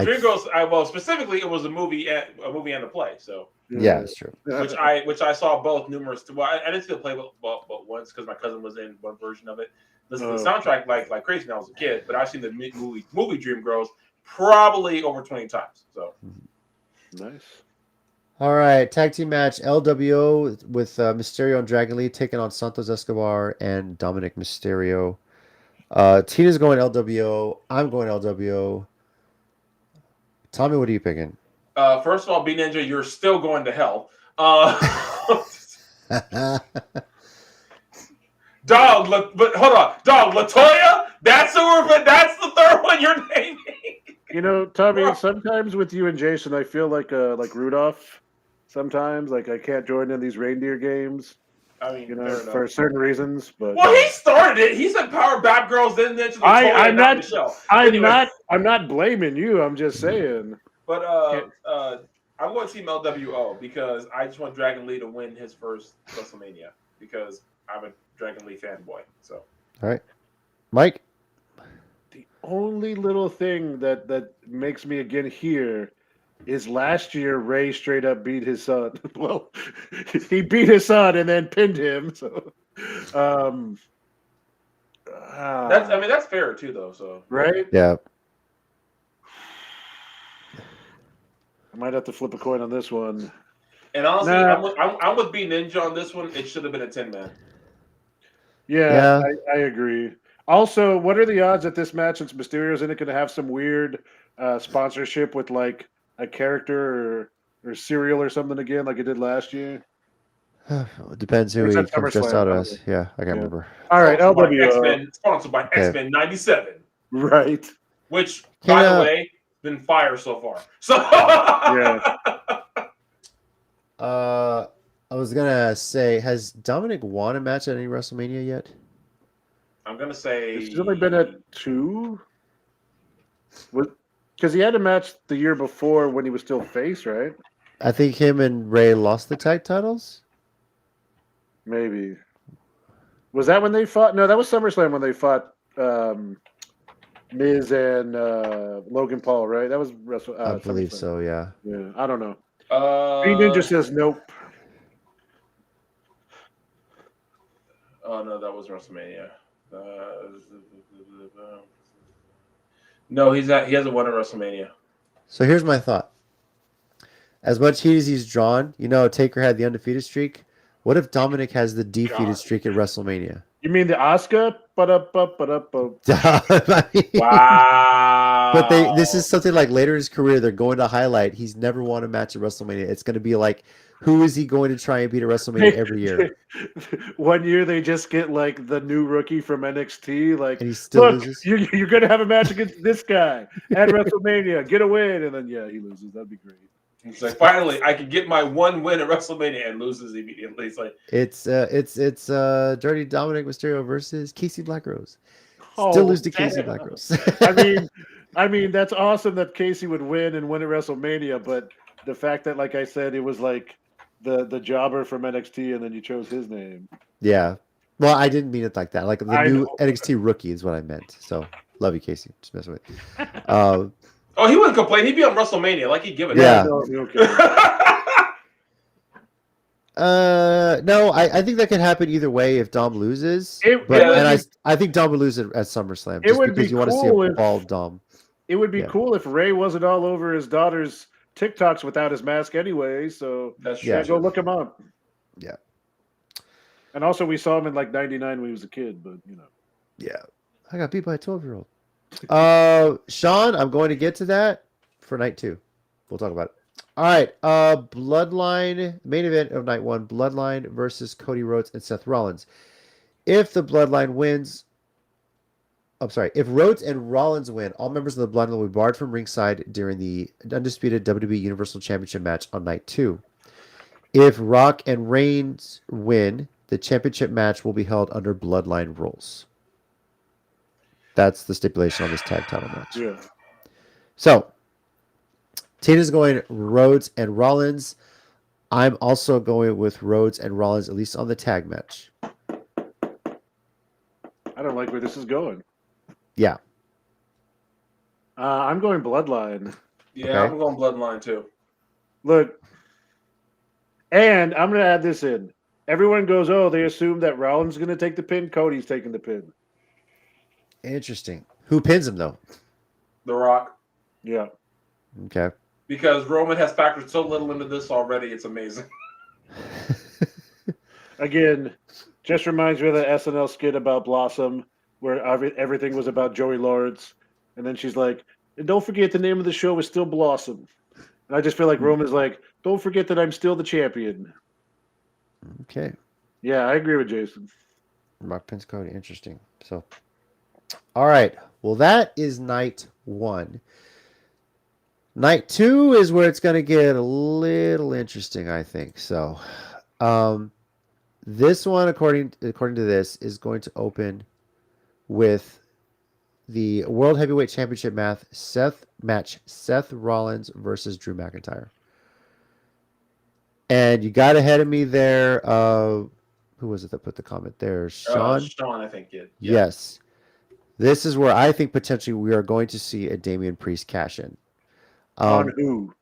Dream Girls. Well, specifically, it was a movie and a play. So, Yeah, it's true. which I saw both numerous. Well, I didn't see the play but once because my cousin was in one version of it. The soundtrack like crazy when I was a kid, but I've seen the movie Dream Girls probably over 20 times. So Nice. All right, tag team match LWO with Mysterio and Dragon Lee taking on Santos Escobar and Dominic Mysterio. Tina's going LWO. I'm going LWO. Tommy, what are you picking? first of all, B Ninja, you're still going to hell. Dog, but hold on, dog, Latoya. That's the third one you're naming. You know, Tommy, sometimes with you and Jason, I feel like Rudolph. Sometimes, like I can't join in these reindeer games. I mean, You know, for certain reasons. But well, he started it. He said Power Bad Girls, then to the I'm not. Michelle. I'm Anyway. not. I'm not blaming you. I'm just saying. But I'm going Team LWO because I just want Dragon Lee to win his first WrestleMania because I'm a Dragon Lee fanboy. So All right, Mike. The only little thing that makes me again here is last year Ray straight up beat his son. Well, he beat his son and then pinned him. So, that's fair too, though. So right. Yeah. I might have to flip a coin on this one. And honestly, Nah. I'm with B Ninja on this one. It should have been a 10-man. Yeah. I agree. Also, what are the odds that this match, since Mysterio's in it, going to have some weird sponsorship with like a character or cereal or something again, like it did last year? It depends who Or is he that comes dressed SummerSlam, out probably? as. Yeah, I can't remember. All right, Sponsored by X-Men 97. Right. Which, by the way, been fire so far. So yeah. I was gonna say, has Dominic won a match at any WrestleMania yet? I'm gonna say It's only been at 2. Because he had a match the year before when he was still face, right? I think him and Ray lost the tag titles. Maybe. Was that when they fought? No, that was SummerSlam when they fought Miz and Logan Paul, right? That was I believe SummerSlam. so. Yeah. Yeah, I don't know. Green Ninja says nope. Oh no, that was WrestleMania. No, he hasn't won at WrestleMania. So here's my thought. As much heat as he's drawn, Taker had the undefeated streak. What if Dominic has the defeated streak at WrestleMania? You mean the Oscar? Wow. But this is something like later in his career, they're going to highlight. He's never won a match at WrestleMania. It's going to be like, who is he going to try and beat at WrestleMania every year? 1 year they just get like the new rookie from NXT. Like, and he still look, loses? you're going to have a match against this guy at WrestleMania. Get a win. And then, he loses. That'd be great. He's like, finally, I can get my one win at WrestleMania, and loses immediately. It's like it's Dirty Dominic Mysterio versus Casey Blackrose. Still lose to Casey Blackrose. I mean that's awesome that Casey would win at WrestleMania, but the fact that, like I said, it was like the jobber from NXT, and then you chose his name. Yeah, well, I didn't mean it like that. Like the I new know. NXT rookie is what I meant. So love you, Casey. Just messing with you. oh, he wouldn't complain. He'd be on WrestleMania, like he'd give it. Yeah. Okay. No, I think that could happen either way if Dom loses. I think Dom would lose at SummerSlam just because you want to see a bald Dom. It would be cool if Ray wasn't all over his daughter's TikToks without his mask anyway. So that's true. Go look him up. Yeah. And also, we saw him in like '99 when he was a kid, but Yeah, I got beat by a 12-year-old. Sean, I'm going to get to that for night 2. We'll talk about it. All right. Bloodline main event of night 1: Bloodline versus Cody Rhodes and Seth Rollins. If Rhodes and Rollins win, all members of the Bloodline will be barred from ringside during the undisputed WWE Universal Championship match on night 2. If Rock and Reigns win, the championship match will be held under Bloodline rules. That's the stipulation on this tag title match. Yeah. So, Tina's going Rhodes and Rollins. I'm also going with Rhodes and Rollins, at least on the tag match. I don't like where this is going. Yeah. I'm going Bloodline. Yeah, okay. I'm going Bloodline too. Look, and I'm going to add this in. Everyone goes, oh, they assume that Rollins is going to take the pin. Cody's taking the pin. Interesting. Who pins him, though? The Rock. Yeah. Okay. Because Roman has factored so little into this already, it's amazing. Again, just reminds me of the SNL skit about Blossom, where everything was about Joey Lawrence. And then she's like, and don't forget the name of the show is still Blossom. And I just feel like Roman's like, don't forget that I'm still the champion. Okay. Yeah, I agree with Jason. Rock pins Cody. Interesting. So, all right. Well, that is night 1. Night 2 is where it's going to get a little interesting, I think. So, this one, according to this, is going to open with the World Heavyweight Championship match: Seth Rollins versus Drew McIntyre. And you got ahead of me there. Who was it that put the comment there? Sean? Sean, I think. Yeah. Yes. This is where I think potentially we are going to see a Damian Priest cash in. On who?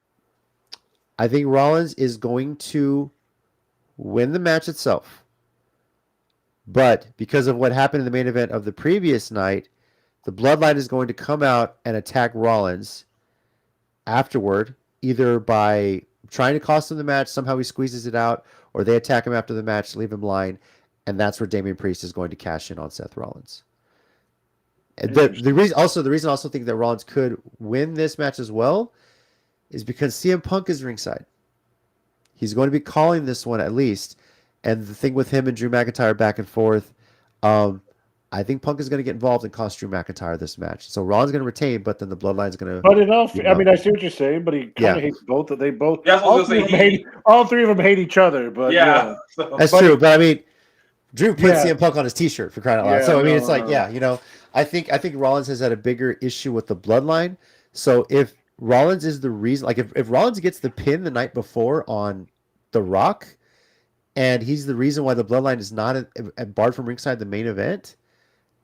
I think Rollins is going to win the match itself. But because of what happened in the main event of the previous night, the Bloodline is going to come out and attack Rollins afterward, either by trying to cost him the match, somehow he squeezes it out, or they attack him after the match, leave him lying, and that's where Damian Priest is going to cash in on Seth Rollins. The reason I also think that Rollins could win this match as well is because CM Punk is ringside. He's going to be calling this one at least. And the thing with him and Drew McIntyre back and forth, I think Punk is going to get involved and cost Drew McIntyre this match. So Rollins is going to retain, but then the Bloodline's going to. But enough. I mean, I see what you're saying, but he kind of hates both. They both. Yeah, all three of them hate each other. But yeah. That's true. But I mean, Drew put CM Punk on his T-shirt for crying out loud. So I mean, it's like, I think Rollins has had a bigger issue with the Bloodline. So if Rollins is the reason, like if Rollins gets the pin the night before on The Rock, and he's the reason why the Bloodline is not barred from ringside the main event,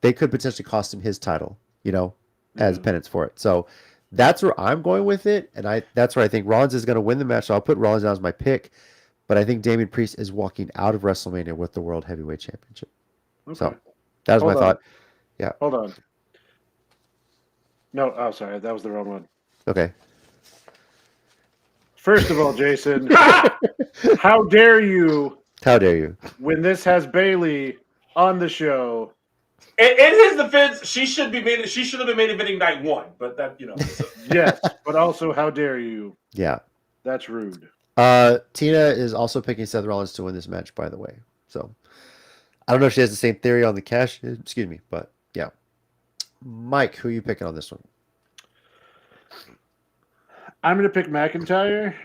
they could potentially cost him his title, and as penance for it. So that's where I'm going with it, and that's where I think Rollins is going to win the match. So I'll put Rollins down as my pick, but I think Damian Priest is walking out of WrestleMania with the World Heavyweight Championship. Okay. So that was my thought. Yeah. Hold on. No, oh, sorry, that was the wrong one. Okay. First of all, Jason, how dare you? How dare you? When this has Bailey on the show. In his defense, she should have been main eventing night 1, but that Yes, but also how dare you? Yeah. That's rude. Tina is also picking Seth Rollins to win this match, by the way. So I don't know if she has the same theory on the cash. Excuse me, but yeah. Mike, who are you picking on this one? I'm going to pick McIntyre.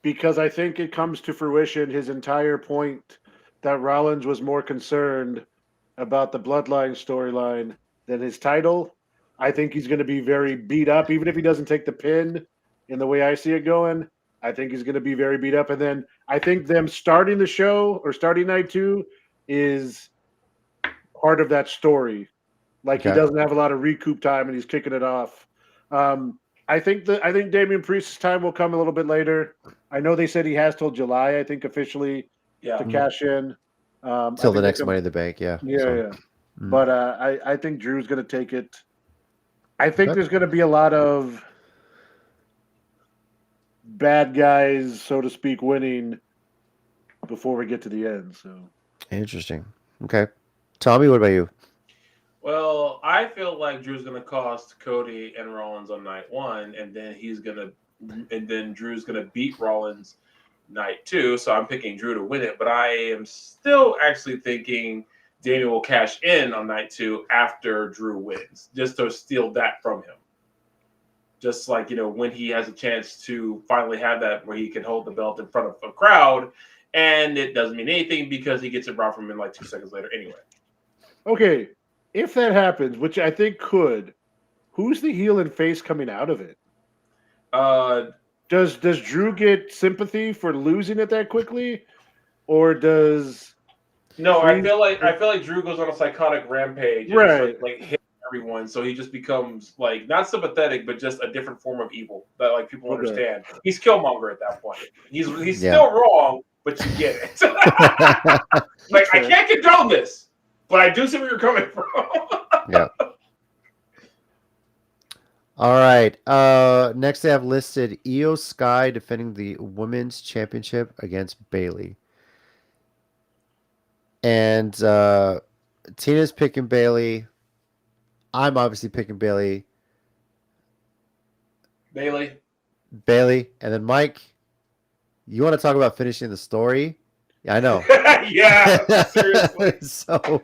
Because I think it comes to fruition his entire point that Rollins was more concerned about the Bloodline storyline than his title. I think he's going to be very beat up, even if he doesn't take the pin in the way I see it going. I think he's going to be very beat up. And then I think them starting the show or starting night 2 is part of that story. Like he doesn't have a lot of recoup time and he's kicking it off. I think Damian Priest's time will come a little bit later. I know they said he has till July, I think, officially to cash in. Till the next Money in the Bank, yeah. Yeah. But I think Drew's going to take it. I think there's going to be a lot of bad guys, so to speak, winning before we get to the end. So interesting. Okay. Tommy, what about you? Well, I feel like Drew's going to cost Cody and Rollins on night 1, and then Drew's going to beat Rollins night 2. So I'm picking Drew to win it, but I am still actually thinking Damian will cash in on night 2 after Drew wins, just to steal that from him. Just like, when he has a chance to finally have that where he can hold the belt in front of a crowd, and it doesn't mean anything because he gets it robbed from him like 2 seconds later anyway. Okay. If that happens, which I think could, who's the heel and face coming out of it? Does Drew get sympathy for losing it that quickly, or does? No, I feel like Drew goes on a psychotic rampage, and right? Like hit everyone, so he just becomes like not sympathetic, but just a different form of evil that like people understand. He's Killmonger at that point. He's still wrong, but you get it. Like I can't condone this. But I do see where you're coming from. Yeah. All right. Next, they have listed Io Sky defending the Women's Championship against Bailey. And Tina's picking Bailey. I'm obviously picking Bailey. Bailey. And then Mike, you want to talk about finishing the story? Yeah, I know. Yeah, seriously. So,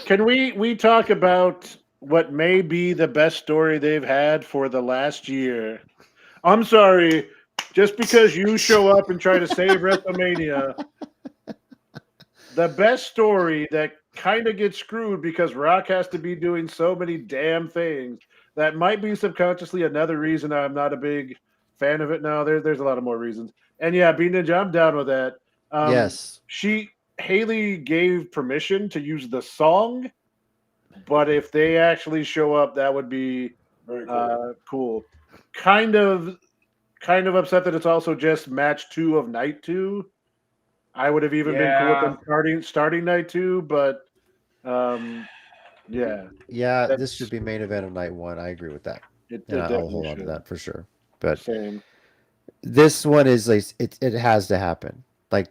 can we talk about what may be the best story they've had for the last year? I'm sorry, just because you show up and try to save WrestleMania, the best story that kind of gets screwed because Rock has to be doing so many damn things. That might be subconsciously another reason I'm not a big fan of it now. There's a lot of more reasons. And yeah, B Ninja, I'm down with that. yes. Haley gave permission to use the song, but if they actually show up, that would be very cool. Kind of upset that it's also just match 2 of night 2. I would have even been cool with them starting night 2, but yeah. Yeah, this should be main event of night 1. I agree with that. I'll hold on to that for sure. But same. This one is like it has to happen. Like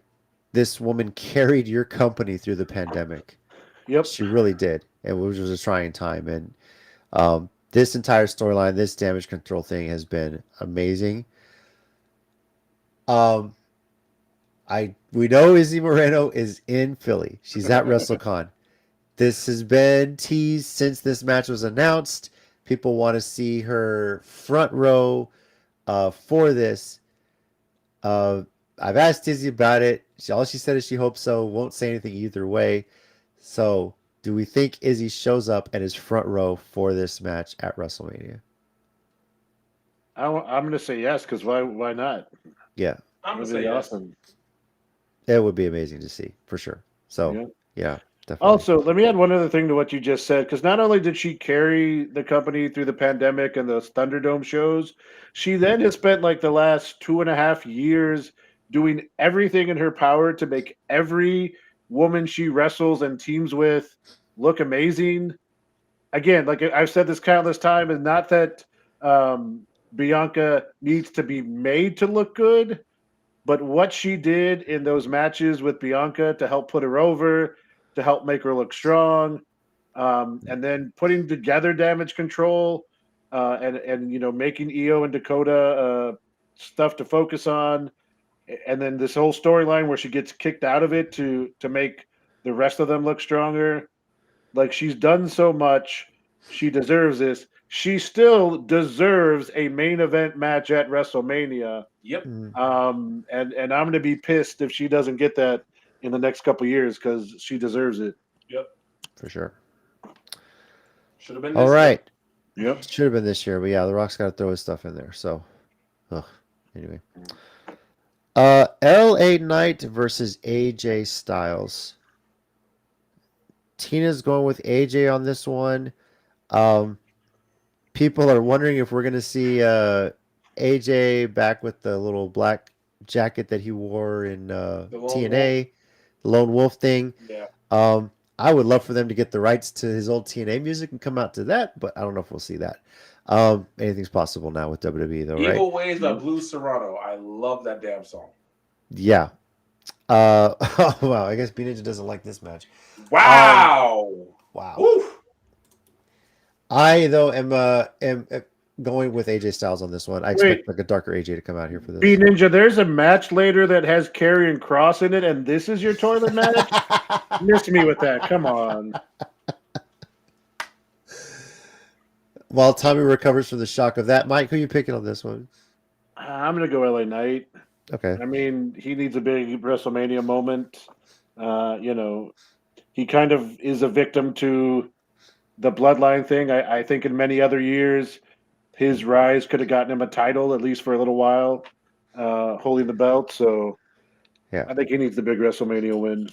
this woman carried your company through the pandemic. Yep, she really did. It was a trying time, and this entire storyline, this damage control thing has been amazing. We know Izzy Moreno is in Philly. She's at WrestleCon. This has been teased since this match was announced. People want to see her front row for this. I've asked Izzy about it. All she said is she hopes so. Won't say anything either way. So, do we think Izzy shows up and is front row for this match at WrestleMania? I'm going to say yes, because why not? Yeah. I'm going to say awesome. It would be amazing to see, for sure. So, yeah. definitely. Also, let me add one other thing to what you just said, because not only did she carry the company through the pandemic and those Thunderdome shows, she then has spent like the last 2.5 years doing everything in her power to make every woman she wrestles and teams with look amazing. Again, like I've said this countless times, and not that Bianca needs to be made to look good, but what she did in those matches with Bianca to help put her over, to help make her look strong, and then putting together Damage Control, and making Io and Dakota stuff to focus on, and then this whole storyline where she gets kicked out of it to make the rest of them look stronger. Like, she's done so much, she deserves this. She still deserves a main event match at WrestleMania. Yep. Mhm. And I'm going to be pissed if she doesn't get that in the next couple of years, because she deserves it. Yep. For sure. Should have been. All right. Yep. Should have been this year, but yeah, The Rock's got to throw his stuff in there. So, anyway. LA Knight versus AJ Styles. Tina's going with AJ on this one. People are wondering if we're going to see AJ back with the little black jacket that he wore in TNA, the Lone Wolf thing. Yeah. I would love for them to get the rights to his old TNA music and come out to that, but I don't know if we'll see that. Anything's possible now with WWE, though, right? Evil Ways by Blue Serrano. I love that damn song. Yeah. Wow. I guess B Ninja doesn't like this match. Wow. Wow. Oof. I though am going with AJ Styles on this one. I expect like a darker AJ to come out here for this. B Ninja, there's a match later that has Karrion Kross in it, and this is your toilet match? Miss me with that. Come on. While Tommy recovers from the shock of that, Mike, who are you picking on this one? I'm going to go LA Knight. Okay. I mean, he needs a big WrestleMania moment. He kind of is a victim to the bloodline thing. I think in many other years, his rise could have gotten him a title, at least for a little while, holding the belt. So yeah, I think he needs the big WrestleMania win.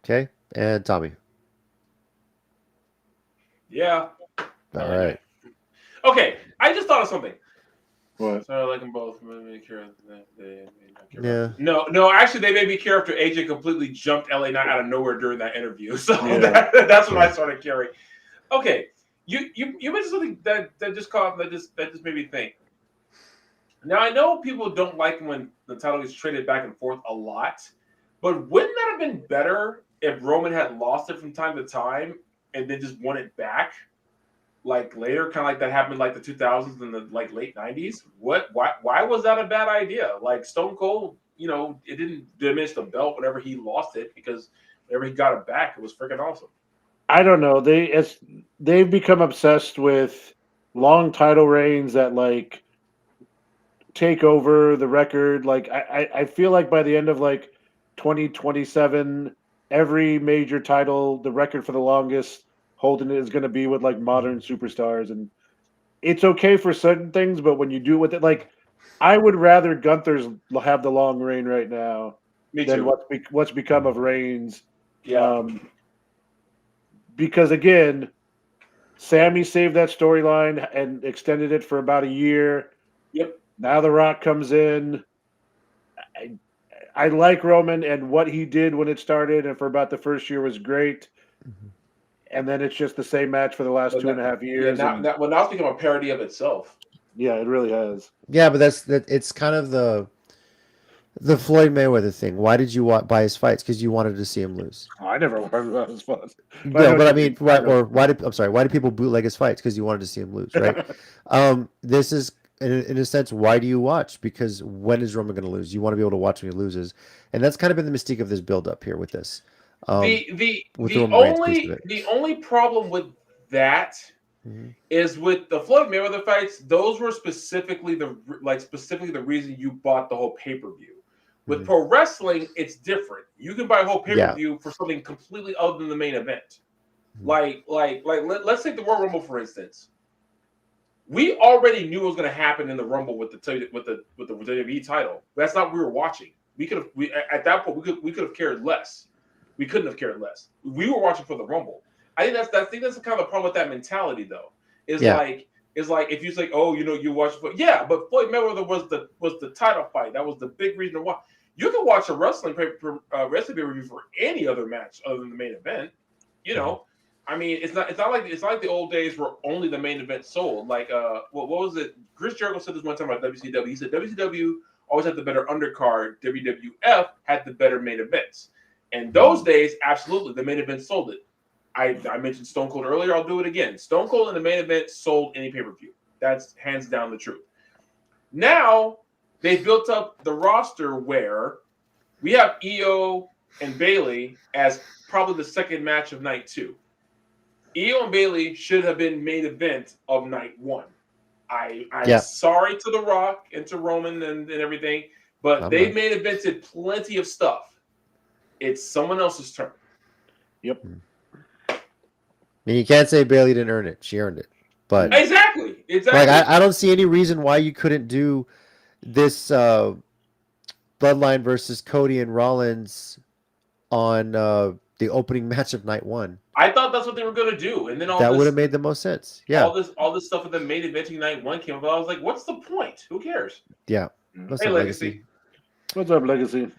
Okay. And Tommy. Yeah. All right. Okay. I just thought of something. What? So I like them both. Yeah. No. Actually, they made me care after AJ completely jumped LA Knight out of nowhere during that interview. So Yeah. that's when I started caring. Okay, you mentioned something that just made me think. Now I know people don't like when the title gets traded back and forth a lot, but wouldn't that have been better if Roman had lost it from time to time and then just won it back? Like later, kind of like that happened like the 2000s and the like late 90s. Why was that a bad idea? Like Stone Cold, it didn't diminish the belt whenever he lost it, because whenever he got it back, it was freaking awesome. I don't know. They've become obsessed with long title reigns that like take over the record. Like I feel like by the end of like 2027, every major title, the record for the longest holding it is going to be with like modern superstars, and it's okay for certain things, but when you do it with it, like I would rather Gunther's have the long reign right now than what's become of Reigns. Yeah. Because again, Sammy saved that storyline and extended it for about a year. Yep. Now The Rock comes in. I like Roman, and what he did when it started and for about the first year was great. Mm-hmm. And then it's just the same match for the last 2.5 years. Yeah, now it's become a parody of itself. Yeah, it really has. Yeah, but it's kind of the Floyd Mayweather thing. Why did you buy his fights? Because you wanted to see him lose. I never heard about his fights. No, but I mean, why did people bootleg his fights? Because you wanted to see him lose, right? This is in a sense, why do you watch? Because when is Roman going to lose? You want to be able to watch when he loses, and that's kind of been the mystique of this build up here with this. The only problem with that is with the Floyd Mayweather fights. Those were specifically the reason you bought the whole pay-per-view. With pro wrestling, it's different. You can buy a whole pay-per-view for something completely other than the main event. Let's take the Royal Rumble for instance. We already knew what was going to happen in the Rumble with the WWE title. That's not what we were watching. At that point we could have cared less. We couldn't have cared less. We were watching for the Rumble. I think that's kind of the problem with that mentality, though. Is like if you say, oh, you watch for but Floyd Mayweather was the title fight. That was the big reason to watch. You can watch a wrestling review for any other match other than the main event. I mean, it's not like the old days where only the main event sold. Like what was it? Chris Jericho said this one time about WCW. He said WCW always had the better undercard. WWF had the better main events. And those days, absolutely, the main event sold it. I mentioned Stone Cold earlier. I'll do it again. Stone Cold in the main event sold any pay-per-view. That's hands down the truth. Now, they built up the roster where we have Io and Bayley as probably the second match of night 2. Io and Bayley should have been main event of night 1. I'm sorry to The Rock and to Roman and everything, but they main evented plenty of stuff. It's someone else's turn. Yep. I mean, you can't say Bayley didn't earn it. She earned it. But exactly. Like I don't see any reason why you couldn't do this Bloodline versus Cody and Rollins on the opening match of night 1. I thought that's what they were going to do, and then that would have made the most sense. Yeah. All this stuff with the main eventing night 1 came up. I was like, what's the point? Who cares? Yeah. Hey, Legacy. What's up, Legacy?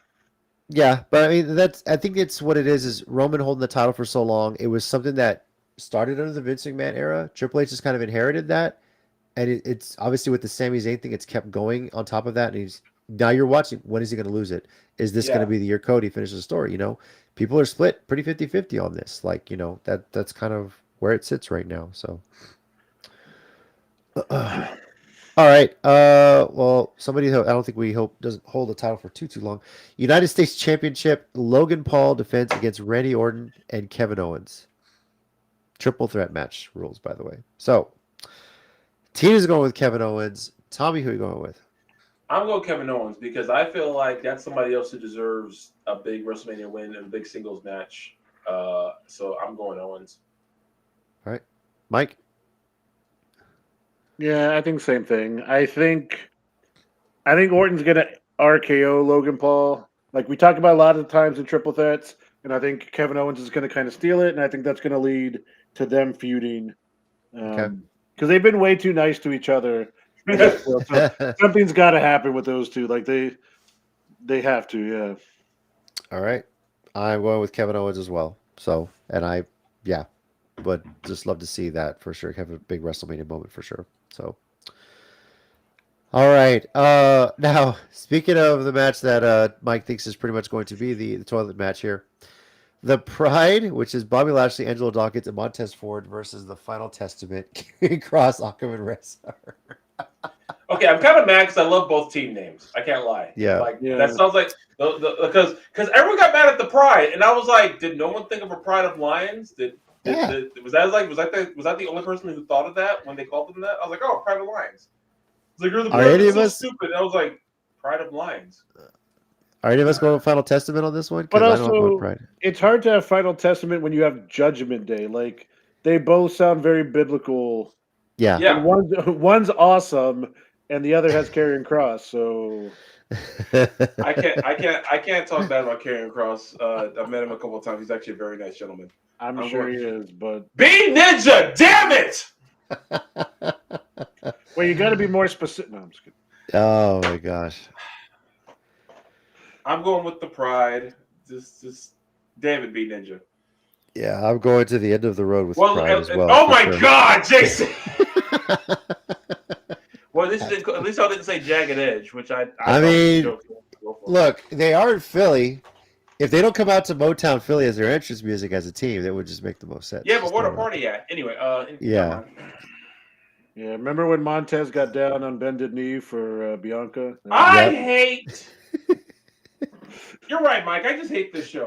Yeah, but I mean I think it's what it is Roman holding the title for so long. It was something that started under the Vince McMahon era. Triple H has kind of inherited that. And it's obviously with the Sami Zayn thing, it's kept going on top of that. And now you're watching, when is he going to lose it? Is this going to be the year Cody finishes the story? People are split pretty 50-50 on this. Like, that's kind of where it sits right now. So all right. Well, somebody I don't think we hope doesn't hold the title for too long. United States Championship, Logan Paul defends against Randy Orton and Kevin Owens. Triple threat match rules, by the way. So, Tina's going with Kevin Owens. Tommy, who are you going with? I'm going Kevin Owens because I feel like that's somebody else who deserves a big WrestleMania win and a big singles match. So I'm going Owens. All right. Mike? Yeah, I think same thing. I think Orton's gonna RKO Logan Paul. Like we talk about a lot of times in triple threats, and I think Kevin Owens is gonna kind of steal it, and I think that's gonna lead to them feuding. Because they've been way too nice to each other. So something's got to happen with those two. Like they have to. Yeah. All right. I'm going with Kevin Owens as well. So, and but just love to see that for sure. Have a big WrestleMania moment for sure. So, all right. Now, speaking of the match that Mike thinks is pretty much going to be the toilet match here, the Pride, which is Bobby Lashley, Angelo Dawkins, and Montez Ford versus the Final Testament, Karrion Kross, Akam, and Rezar. Okay, I'm kind of mad because I love both team names. I can't lie. Yeah. That sounds like because everyone got mad at the Pride, and I was like, did no one think of a Pride of Lions? Was that the only person who thought of that when they called them that? I was like, oh, Pride of Lions. It's like, you're the Pride so stupid. And I was like, Pride of Lions. Are any of us going with Final Testament on this one? But also, it's hard to have Final Testament when you have Judgment Day. Like they both sound very biblical. Yeah. Yeah. And one's awesome, and the other has Karrion Kross. So I can't talk bad about Karrion Kross. I've met him a couple of times. He's actually a very nice gentleman. I'm sure he is, but be Ninja, damn it! Well, you got to be more specific. No, I'm just kidding. Oh my gosh. I'm going with the Pride. Just David B. Ninja. Yeah, I'm going to the end of the road with Pride as well. Oh my God, Jason! Well, at least I didn't say Jagged Edge, which I mean, look, they are in Philly. If they don't come out to Motown Philly as their entrance music as a team, that would just make the most sense. Yeah, but what a party at? Anyway, yeah. Yeah, remember when Montez got down on bended knee for Bianca? I hate. You're right, Mike. I just hate this show.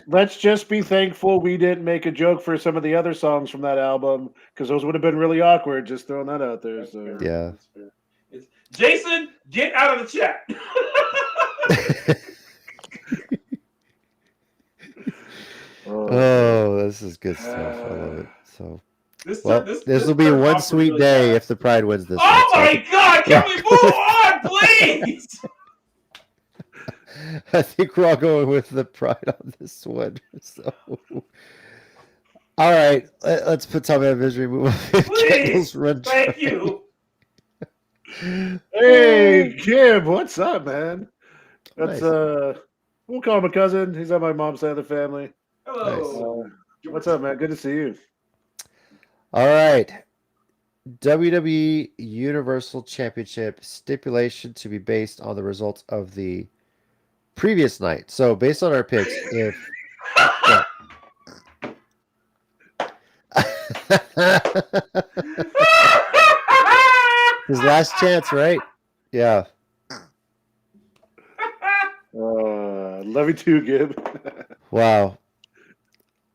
Let's just be thankful we didn't make a joke for some of the other songs from that album because those would have been really awkward. Just throwing that out there. So. Yeah. Jason, get out of the chat. Oh, this is good stuff. I love it. So, this will be one sweet day if the Pride wins this. Oh my God! Can we move on, please? I think we're all going with the pride on this one. So, all right, let's put Tommy out of misery. Move on. Please, Run thank Train. you. Hey, Kim, what's up, man? That's Nice. we'll call him a cousin. He's on my mom's side of the family. Hello. What's up, man? Good to see you. All right. WWE Universal Championship stipulation to be based on the results of the previous night. So, based on our picks, if his last chance, right? Yeah. Love you too, Gib. Wow.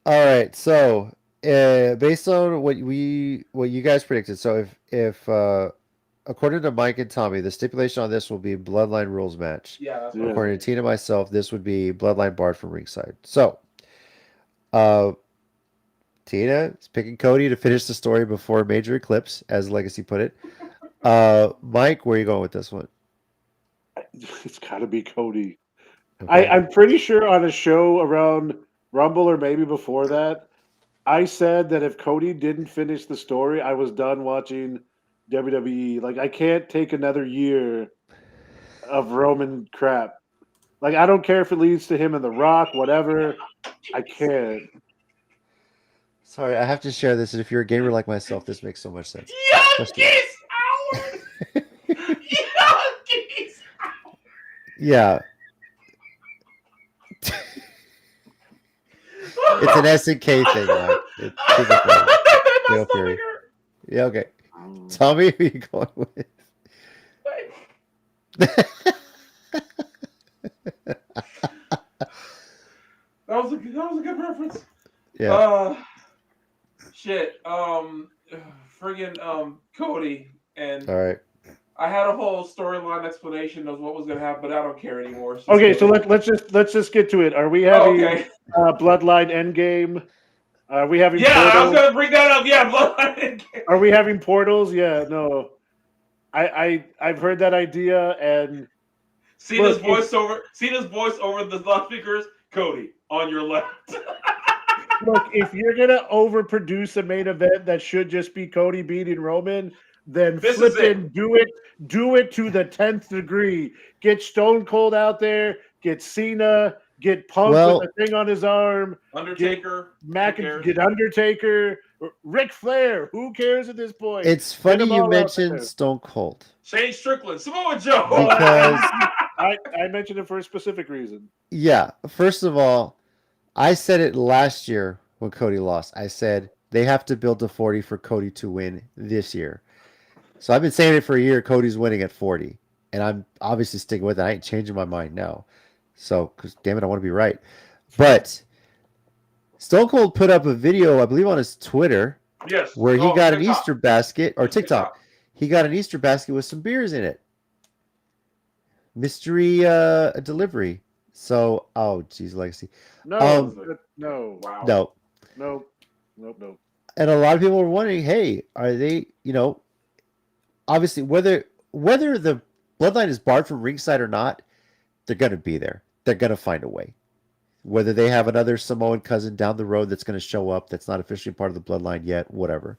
All right. So, based on what you guys predicted, so if according to Mike and Tommy, the stipulation on this will be Bloodline rules match. Yeah, that's Yeah. According to Tina and myself, this would be Bloodline barred from ringside. So, Tina is picking Cody to finish the story before Major Eclipse, as Legacy put it. Mike, where are you going with this one? It's got to be Cody. Okay. I'm pretty sure on a show around Rumble or maybe before that, I said that if Cody didn't finish the story, I was done watching WWE. Like, I can't take another year of Roman crap. Like, I don't care if it leads to him and The Rock, whatever. I can't. Sorry, I have to share this. And if you're a gamer like myself, this makes so much sense. Youngest hours. Youngest hours. Yeah. It's an SNK thing, Mike. It's Fatal Fury. Yeah, okay. Tommy, who are you going with? That was a good reference. Yeah. Shit. Friggin' Cody, and All right. I had a whole storyline explanation of what was gonna happen, but I don't care anymore. It's just Okay, so Cody. let's just get to it. Are we having Okay. Bloodline Endgame? Are we having Yeah, I was portals? gonna bring that up. Yeah, Bloodline. Are we having portals? Yeah, no. I've heard that idea, and Cena's Look, voice over the loudspeakers. Cody on your left. look, if you're gonna overproduce a main event that should just be Cody beating Roman, then This is flipping do it to the 10th degree. Get Stone Cold out there, get Cena, get Punk Well- with a thing on his arm, Undertaker. get Undertaker, Ric Flair. Who cares at this point? It's Get funny them you all out mentioned there. Stone Cold. Shane Strickland. Samoa Joe. Because, I mentioned it for a specific reason. yeah, first of all, I said it last year when Cody lost. I said they have to build to 40 for Cody to win this year. So I've been saying it for a year. Cody's winning at 40. And I'm obviously sticking with it. I ain't changing my mind now. So, because damn it, I want to be right. But Stone Cold put up a video, I believe, on his Twitter, Yes. where he Oh, got an TikTok. Easter basket, or TikTok. TikTok. He got an Easter basket with some beers in it. Mystery delivery. So, oh, geez, Legacy. No. Wow. No. Nope. And a lot of people were wondering, hey, are they, obviously, whether the bloodline is barred from ringside or not, they're going to be there. They're going to find a way. Whether they have another Samoan cousin down the road that's going to show up that's not officially part of the bloodline yet, whatever.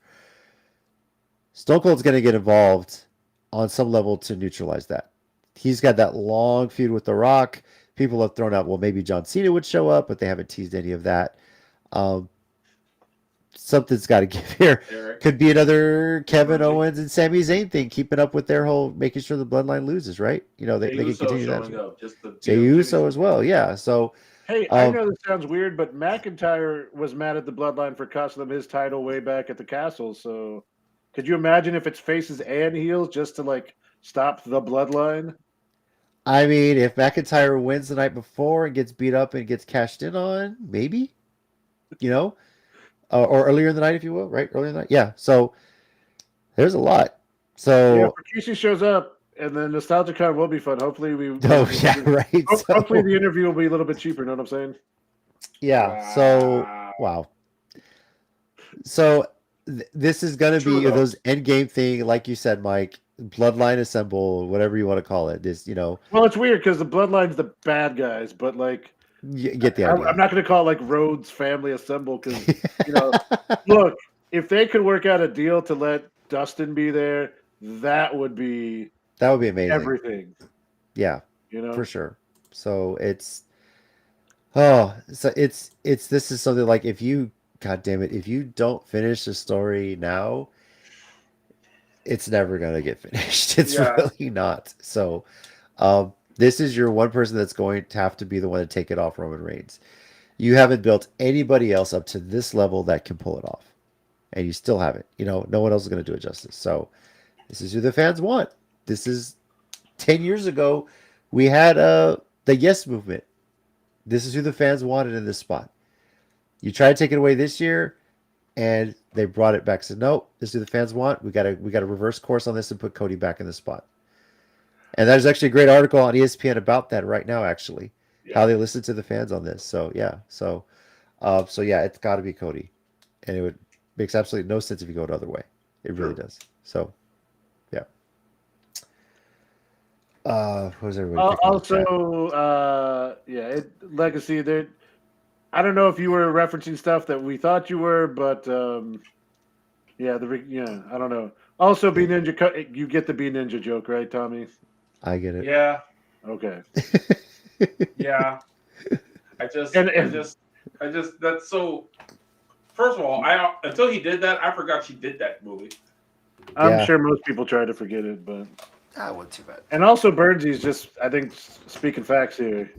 Stone Cold's going to get involved on some level to neutralize that. He's got that long feud with The Rock. People have thrown out, well, maybe John Cena would show up, but they haven't teased any of that. Something's got to give here. Eric. Could be another Kevin Owens and Sami Zayn thing, keeping up with their whole making sure the bloodline loses, right? They Jey can Uso continue showing that. up, just the Jey Uso as well, yeah. So, Hey, I know this sounds weird, but McIntyre was mad at the bloodline for costing them his title way back at the castle. So, could you imagine if it's faces and heels just to stop the bloodline? I mean, if McIntyre wins the night before and gets beat up and gets cashed in on, maybe, or earlier in the night, if you will, right? Earlier in the night, yeah. So there's a lot. So Yeah, Rikishi shows up, and then NostalgiaCon will be fun. Hopefully, right. Hopefully, the interview will be a little bit cheaper. Know what I'm saying? Yeah. So wow. So this is gonna be those end game thing, like you said, Mike. Bloodline Assemble, whatever you want to call it. This, Well, it's weird because the Bloodline's the bad guys, but like, you get the idea. I'm not going to call it like Rhodes Family Assemble because look, if they could work out a deal to let Dustin be there, that would be amazing. everything. Yeah, You know, for sure. So this is something like God damn it, if you don't finish the story now, it's never gonna get finished. It's really not. So, this is your one person that's going to have to be the one to take it off Roman Reigns. You haven't built anybody else up to this level that can pull it off, and you still haven't. No one else is going to do it justice. So, this is who the fans want. This is 10 years ago. We had the Yes movement. This is who the fans wanted in this spot. You try to take it away this year, and they brought it back. Said, no, this is who the fans want. We got to reverse course on this and put Cody back in the spot. And there's actually a great article on ESPN about that right now, actually, how they listen to the fans on this. So yeah, it's got to be Cody, and makes absolutely no sense if you go the other way. It really does. So yeah. What was everybody? Also, Legacy. There, I don't know if you were referencing stuff that we thought you were, but I don't know. Also, B Ninja, you get the B Ninja joke, right, Tommy? I get it. Yeah. Okay. Yeah. I just that's so. First of all, until he did that, I forgot she did that movie. I'm sure most people try to forget it, but I wasn't too bad. And also, Burnsy's just, I think, speaking facts here.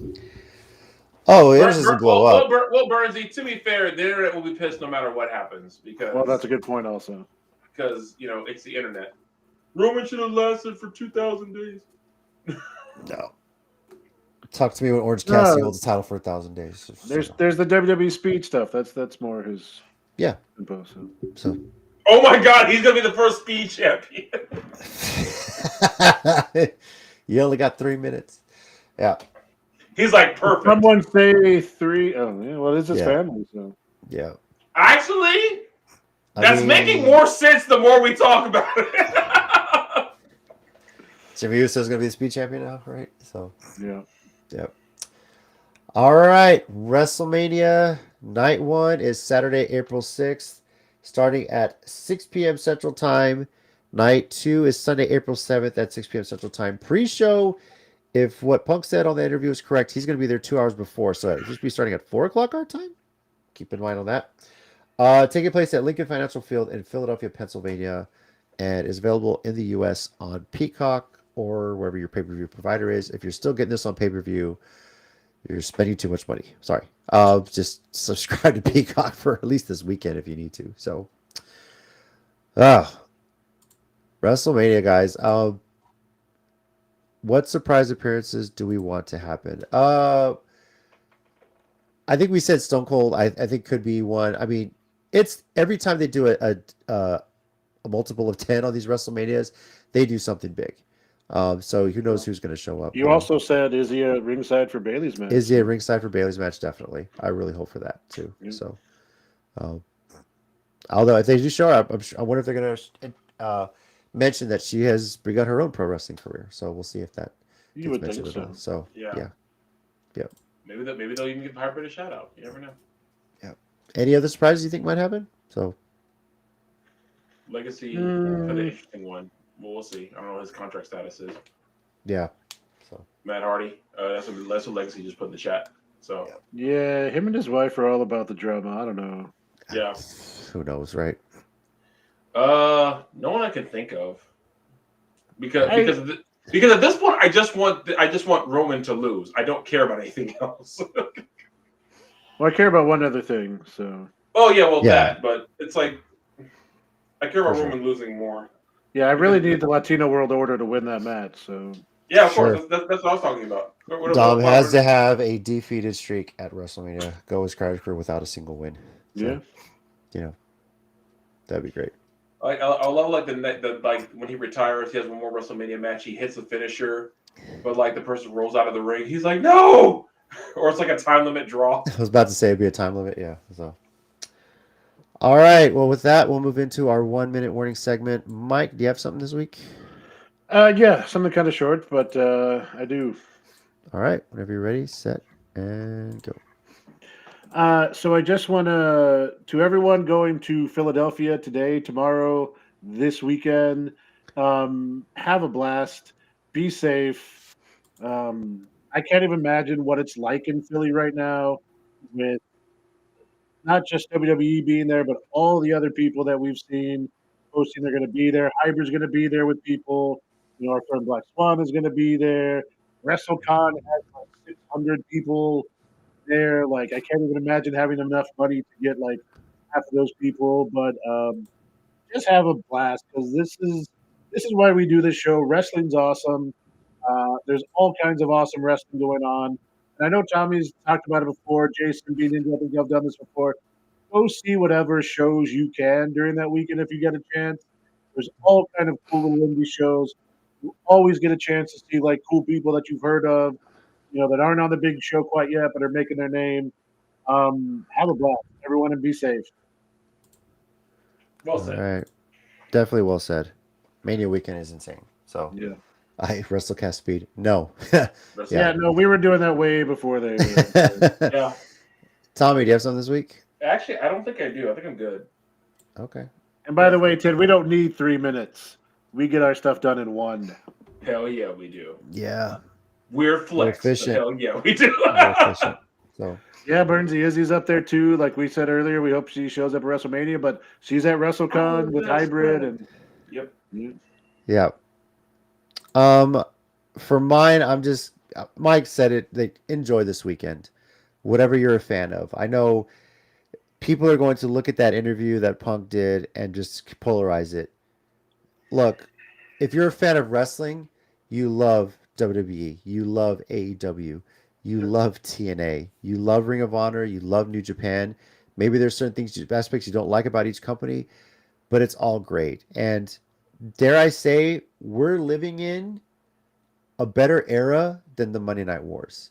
Oh, it doesn't blow up. Well, Burnsy, to be fair, the internet will be pissed no matter what happens because. Well, that's a good point, also. Because it's the internet. Roman should have lasted for 2,000 days. No. Talk to me when Orange Cassidy holds the title for 1,000 days. There's the WWE speed stuff. That's more his info. So. Oh my God, he's gonna be the first speed champion. You only got 3 minutes. Yeah. He's like perfect. Someone say 3. Oh yeah. Well, it's his family. So. Yeah. Actually, that's making more sense the more we talk about it. Jimmy Uso's gonna be the speed champion now, right? So. Yeah. Yep. All right. WrestleMania Night 1 is Saturday, April 6th, starting at 6 p.m. Central Time. Night 2 is Sunday, April 7th at 6 p.m. Central Time. Pre-show, if what Punk said on the interview is correct, he's going to be there 2 hours before. So it'll just be starting at 4 o'clock our time. Keep in mind on that. Taking place at Lincoln Financial Field in Philadelphia, Pennsylvania, and is available in the U.S. on Peacock or wherever your pay-per-view provider is. If you're still getting this on pay-per-view, you're spending too much money. Sorry. Just subscribe to Peacock for at least this weekend if you need to. So, WrestleMania, guys. What surprise appearances do we want to happen? I think we said Stone Cold. I think could be one. I mean, it's every time they do a multiple of 10 on these WrestleManias, they do something big. So who knows who's going to show up? You also said, is he at ringside for Bayley's match? Is he at ringside for Bayley's match? Definitely. I really hope for that too. Yeah. So, although if they do show up, I wonder if they're going to mention that she has begun her own pro wrestling career. So we'll see if that you would think so. So yeah. Maybe they'll even give Harper a shout out. You never know. Yeah. Any other surprises you think might happen? So. Legacy, an interesting one. Well, we'll see. I don't know what his contract status is. Yeah. So Matt Hardy. That's what Legacy just put in the chat. So yeah, him and his wife are all about the drama. I don't know. Yeah. Who knows, right? No one I can think of. Because at this point, I just want Roman to lose. I don't care about anything else. Well, I care about one other thing. So. Oh yeah, that. But it's like I care about Roman losing more. Yeah, I really need the Latino World Order to win that match. So yeah, of course, that's what I was talking about. Dom has to have a defeated streak at WrestleMania. Go his career without a single win. So, that'd be great. I love like the like when he retires, he has one more WrestleMania match. He hits the finisher, but like the person rolls out of the ring. He's like, no, or it's like a time limit draw. I was about to say it'd be a time limit. Yeah. So. All right. Well, with that, we'll move into our 1 minute warning segment. Mike, do you have something this week? Yeah, something kind of short, but I do. All right, whenever you're ready, set and go. So I just want to everyone going to Philadelphia today, tomorrow, this weekend, have a blast, be safe. I can't even imagine what it's like in Philly right now with not just WWE being there, but all the other people that we've seen posting they're going to be there. Hyber's going to be there with people. Our friend Black Swan is going to be there. WrestleCon has like 600 people there. Like I can't even imagine having enough money to get like half of those people. But just have a blast because this is why we do this show. Wrestling's awesome. There's all kinds of awesome wrestling going on. And I know Tommy's talked about it before. Jason being into, I think I've done this before. Go see whatever shows you can during that weekend if you get a chance. There's all kind of cool little indie shows. You always get a chance to see like cool people that you've heard of, that aren't on the big show quite yet, but are making their name. Have a blast, everyone, and be safe. Well All said. right, definitely well said. Mania weekend is insane. So Yeah. WrestleCast speed. No. Yeah, no, we were doing that way before they. Yeah. Tommy, do you have something this week? Actually, I don't think I do. I think I'm good. Okay. And by the way, Ted, we don't need 3 minutes. We get our stuff done in 1. Hell yeah, we do. Yeah. We're flexed. efficient. Hell yeah, we do. More efficient. So Yeah, Burnsy Izzy's up there too. Like we said earlier, we hope she shows up at WrestleMania, but she's at WrestleCon with that's Hybrid right. and Yep. yeah. For mine, Mike said it. They enjoy this weekend, whatever you're a fan of. I know people are going to look at that interview that Punk did and just polarize it. Look, if you're a fan of wrestling, you love WWE, you love AEW, you love TNA, you love Ring of Honor, you love New Japan. Maybe there's certain aspects you don't like about each company, but it's all great. And dare I say, we're living in a better era than the Monday Night Wars.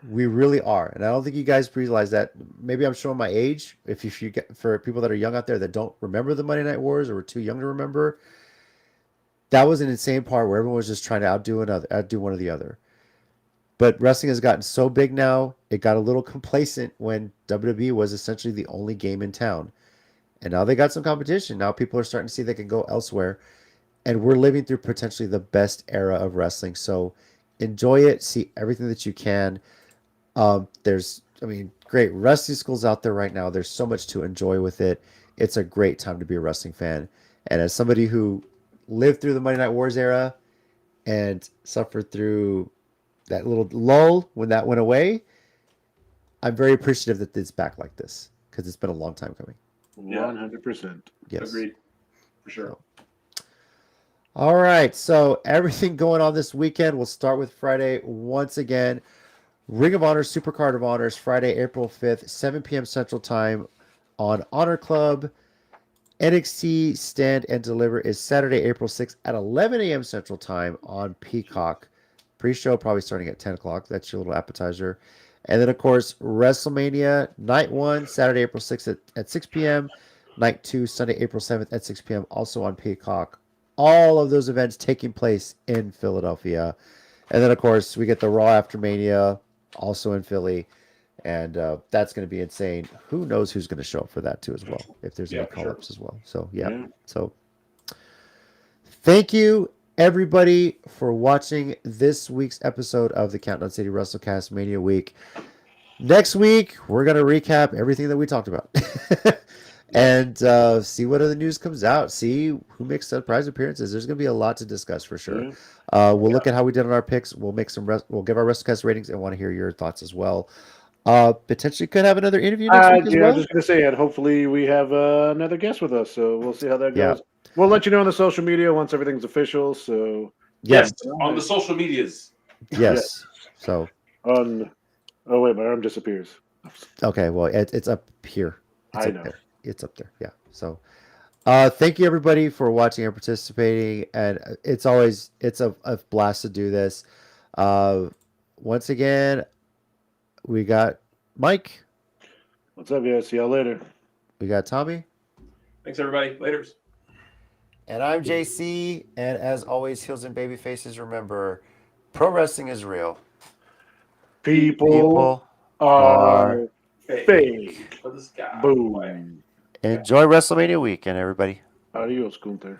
We really are, and I don't think you guys realize that. Maybe I'm showing my age. If you get, for people that are young out there that don't remember the Monday Night Wars or were too young to remember, that was an insane part where everyone was just trying to outdo one or the other. But wrestling has gotten so big now, it got a little complacent when WWE was essentially the only game in town, and now they got some competition. Now people are starting to see they can go elsewhere, and we're living through potentially the best era of wrestling. So enjoy it, see everything that you can. Great wrestling schools out there right now. There's so much to enjoy with it. It's a great time to be a wrestling fan. And as somebody who lived through the Monday Night Wars era and suffered through that little lull when that went away, I'm very appreciative that it's back like this because it's been a long time coming. 100%. Yes. Agreed. For sure. All right. So everything going on this weekend. We'll start with Friday once again. Ring of Honor Supercard of Honors, Friday, April 5th, 7 p.m. Central Time on Honor Club. NXT Stand and Deliver is Saturday, April 6th at 11 a.m. Central Time on Peacock. Pre-show probably starting at 10 o'clock. That's your little appetizer. And then, of course, WrestleMania Night 1, Saturday, April 6th at 6 p.m. Night 2, Sunday, April 7th at 6 p.m. also on Peacock. All of those events taking place in Philadelphia. And then, of course, we get the Raw After Mania also in Philly, and that's going to be insane. Who knows who's going to show up for that too as well, if there's any call-ups as well. So So thank you everybody for watching this week's episode of the Countdown City WrestleCast Mania Week. Next week we're going to recap everything that we talked about and see what other news comes out, see who makes surprise appearances. There's going to be a lot to discuss for sure. We'll look at how we did on our picks. We'll make we'll give our WrestleCast ratings and want to hear your thoughts as well. Potentially could have another interview next week as well. I was just going to say, and hopefully we have another guest with us, so we'll see how that goes. We'll let you know on the social media once everything's official. So yes, on the social medias. Yes. So on. Oh wait, my arm disappears. Okay, well it's up here. I know. There. It's up there. Yeah. So thank you everybody for watching and participating, and it's a blast to do this. Once again, we got Mike. What's up, guys? See y'all later. We got Tommy. Thanks, everybody. Laters. And I'm JC. And as always, heels and baby faces, remember, pro wrestling is real. People are fake. For the sky. Boom. Enjoy WrestleMania weekend, everybody. Adios, Gunther.